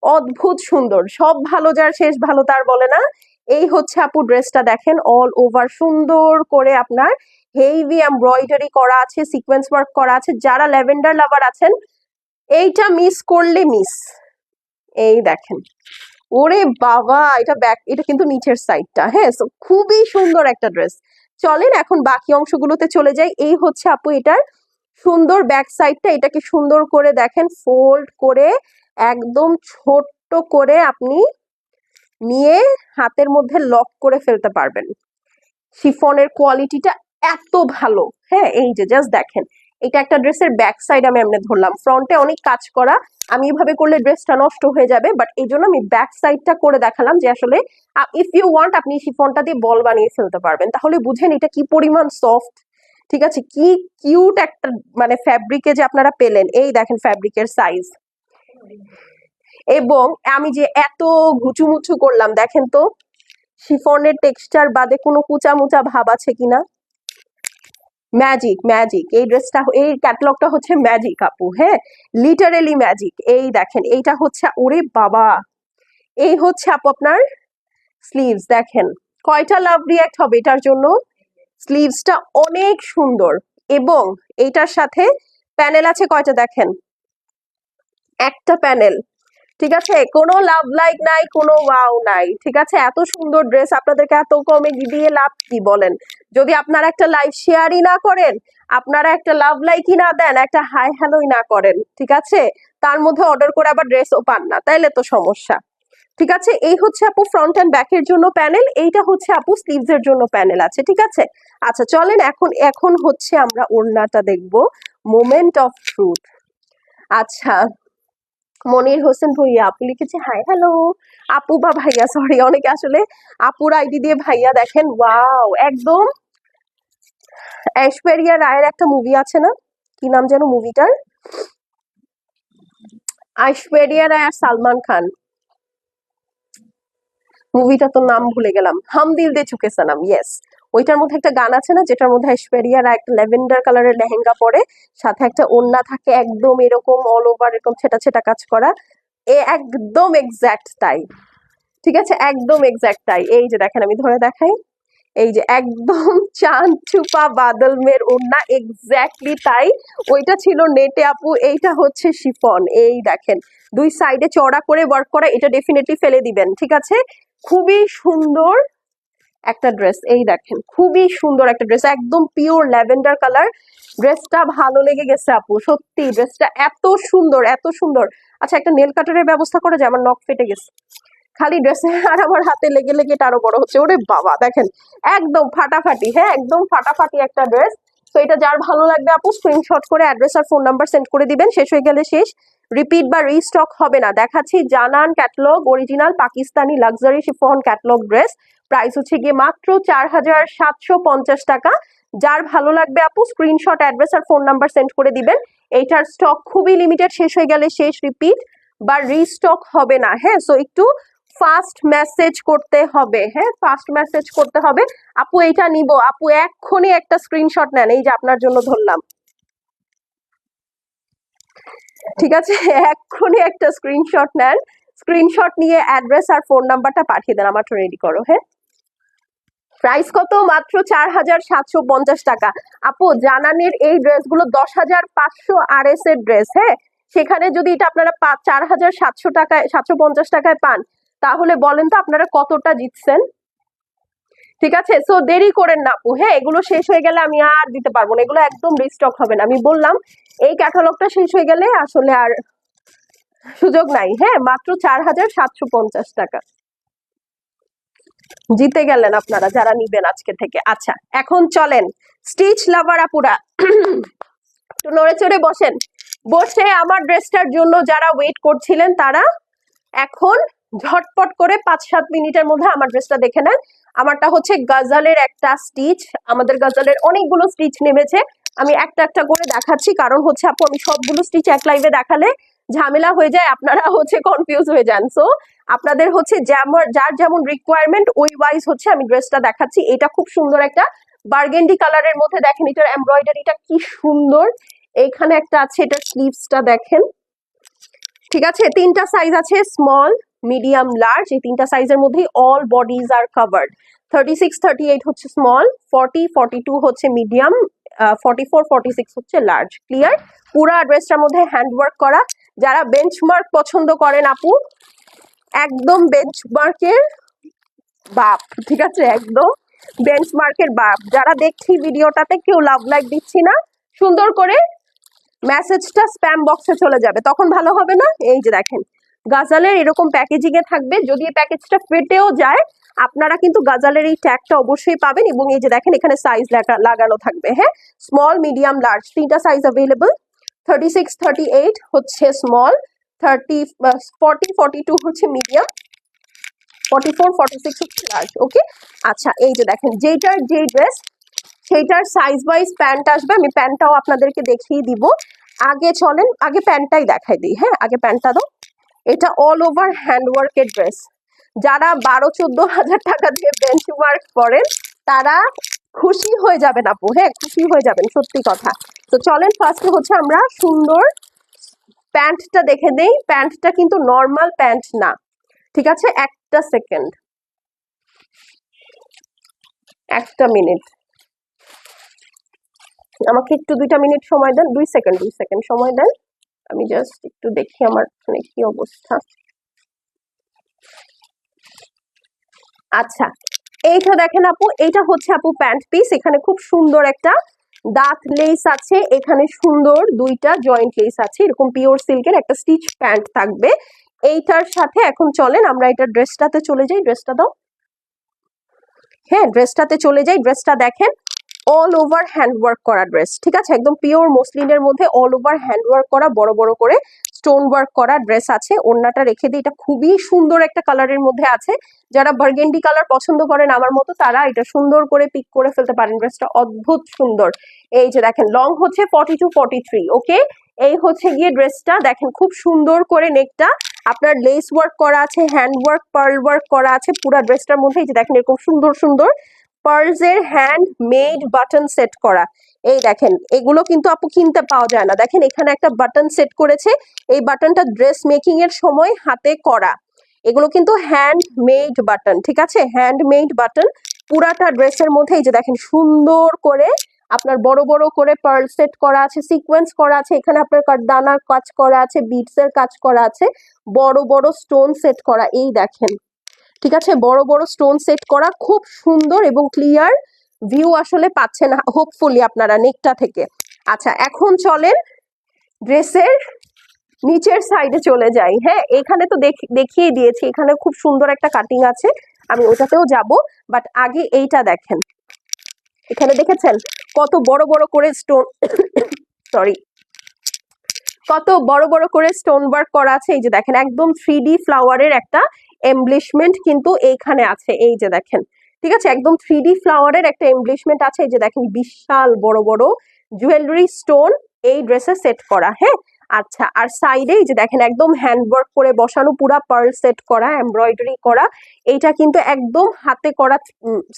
অদ্ভুত সুন্দর। সব ভালো যার শেষ ভালো তার বলে না। এই হচ্ছে আপু ড্রেসটা দেখেন, অল ওভার সুন্দর করে আপনার হেভি এমব্রয়ডারি করা আছে, সিকোয়েন্স ওয়ার্ক করা আছে। যারা ল্যাভেন্ডার লাভার আছেন এইটা মিস করলে মিস। এই দেখেন, ওরে বাবা, এটা ব্যাক, এটা কিন্তু নিচের সাইডটা। হ্যাঁ, so খুবই সুন্দর একটা ড্রেস। চলেন এখন বাকি অংশগুলোতে চলে যাই। এই হচ্ছে আপু এটার সুন্দর ব্যাক সাইডটা। এটাকে সুন্দর করে দেখেন ফোল্ড করে একদম ছোট্ট করে আপনি নিয়ে হাতের মধ্যে লক করে ফেলতে পারবেন। শিফনের কোয়ালিটিটা এত ভালো। হ্যাঁ, এই যে জাস্ট দেখেন, এটা একটা ড্রেসের ব্যাক সাইড আমি এমনি ধরলাম, ফ্রন্টে অনেক কাজ করা। আমি এভাবে করলে ড্রেসটা নষ্ট হয়ে যাবে, বাট এই জন্য আমি ব্যাক সাইডটা করে দেখালাম যে আসলে ইফ ইউ ওয়ান্ট আপনি শিফনটা দিয়ে বল বানিয়ে ফেলতে পারবেন। তাহলে বুঝেন এটা কি পরিমাণ সফট। ঠিক আছে, কি কিউট একটা মানে ফ্যাব্রিকে যে আপনারা পেলেন। এই দেখেন ফ্যাব্রিকের সাইজ, এবং আমি যে এত ঘুচুমুচু করলাম দেখেন তো শিফনের টেক্সচার বাদে কোনো কুচা মুচা ভাব আছে কিনা। Magic, magic. এই ড্রেসটা, এই ক্যাটালগটা হচ্ছে ম্যাজিক আপু। হ্যাঁ, লিটারেলি ম্যাজিক। এই দেখেন, এইটা হচ্ছে, ওরে বাবা, এই হচ্ছে আপু আপনার স্লিভস। দেখেন কয়টা লাভ রিয়াক্ট হবে এটার জন্য। স্লিভসটা অনেক সুন্দর, এবং এইটার সাথে প্যানেল আছে কয়টা দেখেন, একটা প্যানেল। ঠিক আছে, কোনো লাভ লাইক নাই, কোনো ওয়াও নাই। ঠিক আছে, এত সুন্দর ড্রেস আপনাদেরকে এত কমে দিয়ে লাভ কি বলেন? যদি আপনারা একটা লাইভ শেয়ারই না করেন, আপনারা একটা লাভ লাইকই না দেন, একটা হাই হ্যালোই না করেন, ঠিক আছে, তার মধ্যে অর্ডার করে আবার ড্রেসও পান না, তাইলে তো সমস্যা। ঠিক আছে, এই হচ্ছে আপু ফ্রন্ট অ্যান্ড ব্যাকের জন্য প্যানেল, এইটা হচ্ছে আপু স্লিভস এর জন্য প্যানেল আছে। ঠিক আছে, আচ্ছা চলেন এখন এখন হচ্ছে আমরা ওড়নাটা দেখবো, মোমেন্ট অফ ট্রুথ। আচ্ছা, মনির হোসেন ভুইয়া আপু লিখেছে হাই হ্যালো। আপু বা ভাইয়া, সরি, অনেকে আসলে আপুর আইডি দিয়ে ভাইয়া। দেখেন ওয়াও, একদম ঐশ্বরিয়া রায়ের একটা মুভি আছে না, কি নাম যেন মুভিটার, ঐশ্বরিয়া রায় আর সালমান খান, মুভিটা তো নাম ভুলে গেলাম, হাম দিল দে চুকে সনম। ইয়েস, ওইটার মধ্যে একটা গান আছে না যেটার মধ্যে ঐশ্বরিয়া রায় একটা ল্যাভেন্ডার কালারের লেহেঙ্গা পরে, সাথে একটা ওড়না থাকে একদম এরকম অল ওভার এরকম ছেটা ছেটা কাজ করা। একদম এক্স্যাক্ট তাই। ঠিক আছে, একদম এক্স্যাক্ট তাই। এই যে দেখেন, আমি ধরে দেখাই, এই যে একদম চাঁদ চুপা বাদল মের ওড়না, এক্স্যাক্টলি তাই। ওইটা ছিল নেটে আপু, এইটা হচ্ছে শিফন। এই দেখেন দুই সাইডে চড়া করে ওয়ার্ক করা, এটা ডেফিনেটলি ফেলে দিবেন। ঠিক আছে, খুবই সুন্দর একটা ড্রেস। এই দেখেন খুবই সুন্দর একটা ড্রেস, একদম পিওর ল্যাভেন্ডার কালার। ড্রেসটা ভালো লেগে গেছে আপু, সত্যি ড্রেসটা এত সুন্দর, এত সুন্দর। আচ্ছা, একটা নেল কাটারের ব্যবস্থা করা যায়, আমার নখ ফেটে গেছে খালি ড্রেসে, আর আমার হাতে লেগে লেগে এটা আরো বড় হচ্ছে। ওরে বাবা, দেখেন একদম ফাটাফাটি। হ্যাঁ, একদম ফাটাফাটি একটা ড্রেস। তো এটা যার ভালো লাগবে আপু স্ক্রিনশট করে অ্যাড্রেস আর ফোন নাম্বার সেন্ড করে দিবেন। শেষ হয়ে গেলে শেষ, রিপিট বা রিস্টক হবে না। দেখাচ্ছি জানান catalogue original Pakistani luxury chiffon catalogue dress, price হচ্ছে গিয়ে মাত্র 4750 টাকা। যার ভালো লাগবে আপু স্ক্রিনশট, অ্যাড্রেস আর ফোন নাম্বার সেন্ড করে দিবেন। এইটার স্টক খুবই লিমিটেড, শেষ হয়ে গেলে শেষ, রিপিট বা রিস্টক হবে না। হ্যাঁ, সো একটু ফাস্ট মেসেজ করতে হবে। হ্যাঁ, ফাস্ট মেসেজ করতে হবে। আপু এইটা নিব, আপু এক্ষুনি একটা স্ক্রিনশট নেন, এই যে আপনার জন্য ধরলাম, ঠিক আছে? এক্ষুনি একটা স্ক্রিনশট নেন, স্ক্রিনশট নিয়ে অ্যাড্রেস আর ফোন নাম্বারটা পাঠিয়ে দেন, আমারটা রেডি করো। হ্যাঁ, প্রাইস কত? মাত্র 4750 টাকা। আপু জানানের এই ড্রেসগুলো 10,500 RS এর ড্রেস। হ্যাঁ, সেখানে যদি এটা আপনারা 4700 টাকায় 750 টাকায় পান, তাহলে বলেন তো আপনারা কতটা জিতছেন? ঠিক আছে, সো দেরি করেন না আপু। হ্যাঁ, এগুলো শেষ হয়ে গেলে আমি আর দিতে পারবো না, এগুলো একদম রিস্টক হবে না। আমি বললাম এই ক্যাটালগটা শেষ হয়ে গেলে আসলে আর সুযোগ নাই। হ্যাঁ, মাত্র 4750 টাকা জিতে গেলেন আপনারা যারা নিবেন আজকে থেকে। আচ্ছা, এখন চলেন স্টিচ লাভার আপুরা একটু নড়ে চড়ে বসেন। বসে আমার ড্রেসটার জন্য যারা ওয়েট করছিলেন তারা এখন ঝটপট করে 5-7 মিনিটের মধ্যে আমার ড্রেসটা দেখে নেন। আমারটা হচ্ছে গাজালের একটা স্টিচ, আমাদের গাজালের অনেকগুলো স্টিচ নেমেছে, আমি একটা একটা করে দেখাচ্ছি, কারণ হচ্ছে আপু আমি সবগুলো স্টিচ এক লাইভে দেখালে ঝামেলা হয়ে যায়, আপনারা হচ্ছে কনফিউজ হয়ে যান। সো আপনাদের হচ্ছে যার যেমন রিকোয়ারমেন্ট ওই ওয়াইজ হচ্ছে আমি ড্রেসটা দেখাচ্ছি। এটা খুব সুন্দর একটা বার্গেন্ডি কালারের মধ্যে, দেখেন এটার এমব্রয়ডারিটা কি সুন্দর, এইখানে একটা আছে, এটার স্লিভসটা দেখেন। ঠিক আছে, তিনটা সাইজ আছে, স্মল, মিডিয়াম, লার্জ। এই তিনটা সাইজের মধ্যেই অল বডিজ আর কভার্ড। 36, 38 হচ্ছে স্মল, 40, 42 হচ্ছে মিডিয়াম, 44, 46 হচ্ছে লার্জ। ক্লিয়ার? পুরো ড্রেসটার মধ্যে হ্যান্ডওয়ার্ক করা। যারা বেঞ্চমার্ক পছন্দ করেন আপু, একদম বেঞ্চমার্কের বাপ, ঠিক আছে, একদম বেঞ্চমার্কের বাপ। যারা দেখছি ভিডিওটাতে কেউ লাভ লাইক দিচ্ছি না, সুন্দর করে মেসেজটা স্প্যাম বক্সে চলে যাবে, তখন ভালো হবে না? এই যে দেখেন গাজালের এরকম প্যাকেজিং এ থাকবে, যদি এই প্যাকেজটা ফেটেও যায় আপনারা কিন্তু গাজালের এই ট্যাগটা অবশ্যই পাবেন। এবং এই যে দেখেন এখানে সাইজ লাগানো থাকবে। হ্যাঁ, স্মল, মিডিয়াম, লার্জ তিনটা সাইজ অ্যাভেলেবল। 36, 38 হচ্ছে স্মল, 30, 40, 42 হচ্ছে মিডিয়াম, 44, 46 হচ্ছে লার্জ। ওকে, আচ্ছা এই যে দেখেন যেটার যে ড্রেস সেইটার সাইজ ওয়াইজ প্যান্ট আসবে, আমি প্যান্টটাও আপনাদেরকে দেখিয়ে দিব। আগে চলেন আগে প্যান্টটাই দেখাই দিই। হ্যাঁ, আগে প্যান্টটা দাও। এটা অল ওভার হ্যান্ডওয়ার্কের ড্রেস। যারা 12-14 হাজার টাকা দিয়ে বেঞ্চমার্ক করেন তারা খুশি হয়ে যাবেন আপু। হ্যাঁ, খুশি হয়ে যাবেন, সত্যি কথা। তো চলেন ফার্স্টে হচ্ছে আমরা সুন্দর প্যান্টটা দেখে নেই। প্যান্টটা কিন্তু নর্মাল প্যান্ট না, ঠিক আছে? একটা সেকেন্ড, একটা মিনিট, আমাকে একটু 2টা মিনিট সময় দেন, 2 সেকেন্ড সময় দেন, আমি জাস্ট একটু দেখি আমার এখানে কি অবস্থা। আচ্ছা, এইটা দেখেন আপু, এইটা হচ্ছে আপু প্যান্ট পিস। এখানে খুব সুন্দর একটা দাঁত লেস আছে, এখানে সুন্দর 2টা জয়েন্ট লেস আছে, এরকম পিওর সিল্কের একটা স্টিচ প্যান্ট থাকবে এইটার সাথে। এখন চলেন আমরা এটা ড্রেসটাতে চলে যাই, ড্রেসটা দাও। হ্যাঁ, ড্রেসটাতে চলে যাই। ড্রেসটা দেখেন অল ওভার হ্যান্ডওয়ার্ক করা ড্রেস, ঠিক আছে? একদম পিওর মসলিনের মধ্যে অল ওভার হ্যান্ডওয়ার্ক করা, বড় বড় করে স্টোন ওয়ার্ক করা ড্রেস আছে। ওড়নাটা রেখে দিই, এটা খুবই সুন্দর একটা কালারের মধ্যে আছে। যারা বার্গেন্ডি কালার পছন্দ করেন আমার মতো, তারা এটা সুন্দর করে পিক করে ফেলতে পারেন। ড্রেসটা অদ্ভুত সুন্দর। এই যে দেখেন লং হচ্ছে 42, 43। ওকে, এই হচ্ছে গিয়ে ড্রেসটা দেখেন, খুব সুন্দর করে নেকটা আপনার লেস ওয়ার্ক করা আছে, হ্যান্ড ওয়ার্ক, পার্ল ওয়ার্ক করা আছে পুরো ড্রেসটার মধ্যে। এই যে দেখেন এরকম সুন্দর সুন্দর পার্লস এর হ্যান্ড মেড বাটন সেট করা। এই দেখেন এগুলো কিন্তু আপু কিনতে পাওয়া যায় না। দেখেন এখানে একটা বাটন সেট করেছে, এই বাটনটা ড্রেস মেকিং এর সময় হাতে করা। এগুলো কিন্তু হ্যান্ড মেড বাটন, ঠিক আছে? হ্যান্ড মেড বাটন পুরাটা ড্রেসের মধ্যে। এই যে দেখেন সুন্দর করে আপনার বড় বড় করে পার্ল সেট করা আছে, সিকোয়েন্স করা আছে, এখানে আপনার কাঠদানার কাজ করা আছে, বিটস এর কাজ করা আছে, বড় বড় স্টোন সেট করা। এই দেখেন, ঠিক আছে, বড় বড় স্টোন সেট করা, খুব সুন্দর এবং ক্লিয়ার ভিউ আসলে পাচ্ছেন হোপফুলি আপনারা নেকটা থেকে। আচ্ছা, এখন চলেন ড্রেসের নিচের সাইডে চলে যাই। হ্যাঁ, এখানে তো দেখিয়ে দিয়েছি, এখানে খুব সুন্দর একটা কাটিং আছে, আমি ওটাতেও যাব, বাট আগে এইটা দেখেন। এখানে দেখেছেন কত বড় বড় করে স্টোন সরি কত বড় বড় করে স্টোন ওয়ার্ক করা আছে, এই যে দেখেন একদম 3D ফ্লাওয়ারের একটা এমব্লিশমেন্ট কিন্তু এইখানে আছে, এই যে দেখেন। ঠিক আছে, একদম 3D ফ্লাওয়ারের একটা এমব্লিশমেন্ট আছে, এই যে দেখেন বিশাল বড় বড় জুয়েলারি স্টোন এই ড্রেসে সেট করা। হ্যাঁ, আচ্ছা, আর সাইডে এই যে দেখেন একদম হ্যান্ডওয়ার্ক করে বসানো, পুরা পার্ল সেট করা, এমব্রয়ডারি করা। এইটা কিন্তু একদম হাতে করা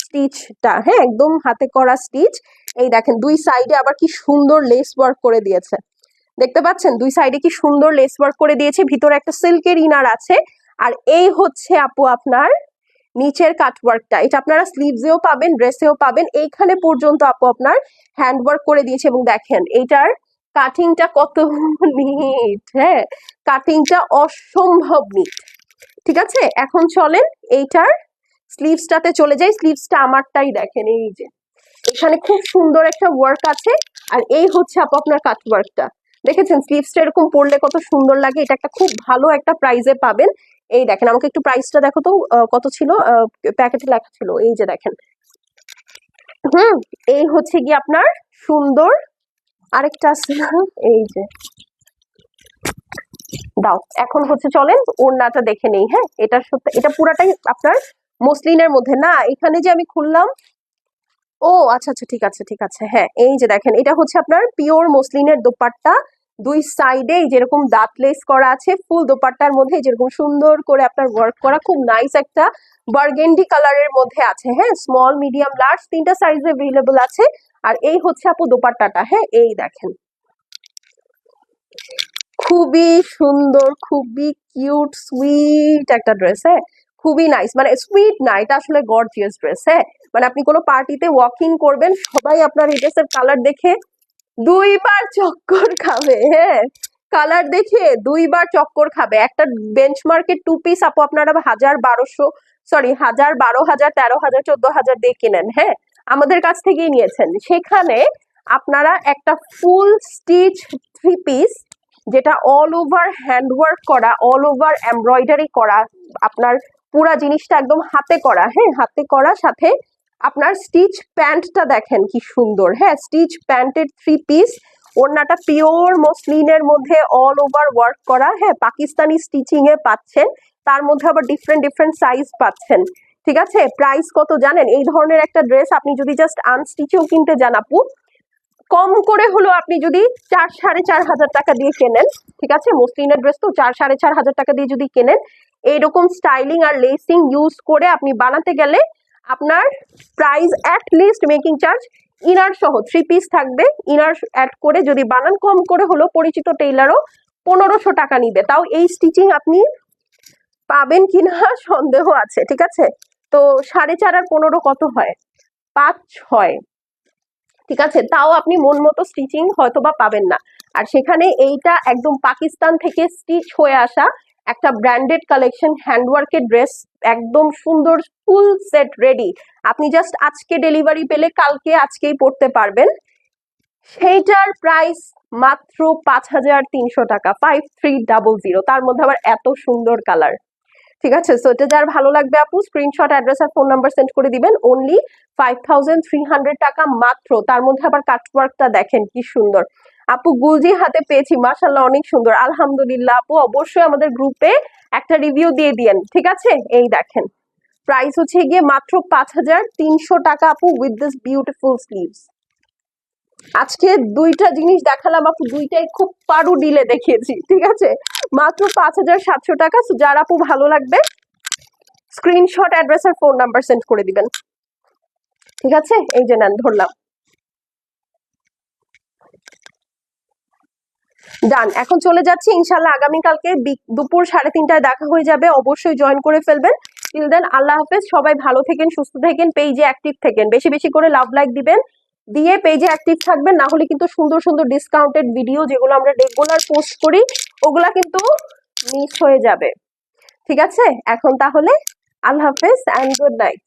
স্টিচটা, হ্যাঁ একদম হাতে করা স্টিচ। এই দেখেন দুই সাইডে আবার কি সুন্দর লেস ওয়ার্ক করে দিয়েছে, দেখতে পাচ্ছেন দুই সাইডে কি সুন্দর লেস ওয়ার্ক করে দিয়েছে, ভিতরে একটা সিল্কের ইনার আছে। আর এই হচ্ছে আপু আপনার নিচের কাটওয়ার্কটা, এটা আপনারা স্লিভসেও পাবেন, ড্রেসেও পাবেন, এইখানে পর্যন্ত আপু আপনার হ্যান্ড ওয়ার্ক করে দিয়েছে। এবং দেখেন এইটার কাটিংটা কত নিট, হ্যাঁ কাটিংটা অসম্ভব নিট। ঠিক আছে, এখন চলেন এইটার স্লিভসটাতে চলে যাই। স্লিভসটা আমারটাই দেখেন, এই যে এখানে খুব সুন্দর একটা ওয়ার্ক আছে। আর এই হচ্ছে আপু আপনার কাটওয়ার্কটা, দেখেছেন স্লিভসটা এরকম পরলে কত সুন্দর লাগে। এটা একটা খুব ভালো একটা প্রাইজে পাবেন। এই দেখেন, আমাকে একটু প্রাইসটা দেখো তো কত ছিল, প্যাকেটে লেখা ছিল, এই যে দেখেন। এই হচ্ছে কি আপনার সুন্দর আরেকটা আছে না, এই যে দাও। এখন হচ্ছে চলেন ওড়নাটা দেখে নেই। হ্যাঁ, এটা সত্যি, এটা পুরাটাই আপনার মসলিনের মধ্যে না, এখানে যে আমি খুললাম, ও আচ্ছা আচ্ছা, ঠিক আছে ঠিক আছে। হ্যাঁ, এই যে দেখেন এটা হচ্ছে আপনার পিওর মসলিনের দোপাট্টা, দুই সাইডে যেরকম দাঁত লেস করা আছে, ফুল দোপাট্টার মধ্যে যেরকম সুন্দর করে আপনার ওয়ার্ক করা, খুব নাইস একটা বার্গেন্ডি কালারের মধ্যে আছে। হ্যাঁ, স্মল মিডিয়াম লার্জ তিনটা সাইজে অ্যাভেলেবল আছে। আর এই হচ্ছে আপু দোপাট্টাটা। হ্যাঁ, এই দেখেন খুবই সুন্দর, খুবই কিউট সুইট একটা ড্রেস। হ্যাঁ, খুবই নাইস, মানে সুইট না, এটা আসলে গর্জিয়াস ড্রেস। হ্যাঁ, মানে আপনি কোনো পার্টিতে ওয়াক ইন করবেন, সবাই আপনার এই ড্রেসের কালার দেখে দুইবার চক্কর খাবে। হ্যাঁ, কালার দেখে দুইবার চক্কর খাবে। একটা বেঞ্চমার্কের টু পিস আপু আপনারা 1000-1200, সরি 1000, 12,000, 13,000, 14,000 দিয়ে কেনেন। হ্যাঁ, আমাদের কাছ থেকেই নিয়েছেন। সেখানে আপনারা একটা ফুল স্টিচ থ্রি পিস, যেটা অল ওভার হ্যান্ডওয়ার্ক করা, অল ওভার এমব্রয়ডারি করা, আপনার পুরা জিনিসটা একদম হাতে করা। হ্যাঁ, হাতে করা, সাথে আপনার স্টিচ প্যান্টটা দেখেন কি সুন্দর। হ্যাঁ, স্টিচ প্যান্টের থ্রি পিস, ওড়নাটা পিওর মসলিনের মধ্যে অল ওভার ওয়ার্ক করা। হ্যাঁ, পাকিস্তানি স্টিচিং এ পাচ্ছেন, তার মধ্যে আবার ডিফারেন্ট ডিফারেন্ট সাইজ পাচ্ছেন। ঠিক আছে, প্রাইস কত জানেন? এই ধরনের একটা ড্রেস আপনি যদি জাস্ট আনস্টিচেও কিনতে যান আপু, কম করে হলো আপনি যদি 4-4,500 টাকা দিয়ে কেনেন, ঠিক আছে, মসলিনের ড্রেস তো 4-4,500 টাকা দিয়ে যদি কেনেন, এইরকম স্টাইলিং আর লেসিং ইউজ করে আপনি বানাতে গেলে আপনার price at least making charge inner সহ থ্রি পিস থাকবে, ইনার অ্যাড করে যদি বানান কম করে হলো পরিচিত টেইলারও 1500 টাকা নিবে। তাও এই স্টিচিং আপনি পাবেন কিনা সন্দেহ আছে। ঠিক আছে, তো 4.5 আর 15 কত হয়? 5-6। ঠিক আছে, তাও আপনি মন মতো স্টিচিং হয়তো বা পাবেন না। আর সেখানে এইটা একদম পাকিস্তান থেকে স্টিচ হয়ে আসা একটা ব্র্যান্ডেড কালেকশন, হ্যান্ডওয়ার্কের ড্রেস, একদম সুন্দর ফুল সেট রেডি। আপনি জাস্ট আজকে ডেলিভারি পেলে কালকে আজকেই পড়তে পারবেন। সেইটার প্রাইস মাত্র 5,300 টাকা, 5300। তার মধ্যে আবার এত সুন্দর কালার। ঠিক আছে, সো এটা যার ভালো লাগবে আপু স্ক্রিনশট, অ্যাড্রেস আর ফোন নাম্বার সেন্ড করে দিবেন। অনলি 5300 টাকা মাত্র। তার মধ্যে আবার কাটওয়ার্কটা দেখেন কি সুন্দর। আপু গুলজি হাতে পেয়েছি, মাশাআল্লাহ অনেক সুন্দর, আলহামদুলিল্লাহ। আপু অবশ্যই আমাদের গ্রুপে একটা রিভিউ দিয়ে দিয়েন। ঠিক আছে, এই দেখেন প্রাইস হচ্ছে গিয়ে মাত্র 5300 টাকা আপু, উইথ দিস বিউটিফুল স্লিভস। আজকে দুইটা জিনিস দেখালাম আপু, দুইটাই খুব পারু ডিলে দেখিয়েছি। ঠিক আছে, মাত্র 5700 টাকা। যার আপু ভালো লাগবে স্ক্রিনশট, অ্যাড্রেস আর ফোন নাম্বার সেন্ড করে দিবেন। ঠিক আছে, এই যে নেন, ধরলাম, ডান। এখন চলে যাচ্ছি ইনশাল্লাহ, আগামীকালকে দুপুর 3:30টায় দেখা হয়ে যাবে, অবশ্যই জয়েন করে ফেলবেন। টিল দেন আল্লাহ হাফেজ, সবাই ভালো থাকেন, সুস্থ থাকেন, পেজে অ্যাক্টিভ থাকেন, বেশি বেশি করে লাভ লাইক দিবেন, দিয়ে পেজে অ্যাক্টিভ থাকবেন। না হলে কিন্তু সুন্দর সুন্দর ডিসকাউন্টেড ভিডিও যেগুলো আমরা রেগুলার পোস্ট করি ওগুলা কিন্তু মিস হয়ে যাবে। ঠিক আছে, এখন তাহলে আল্লাহ হাফেজ অ্যান্ড গুড নাইট।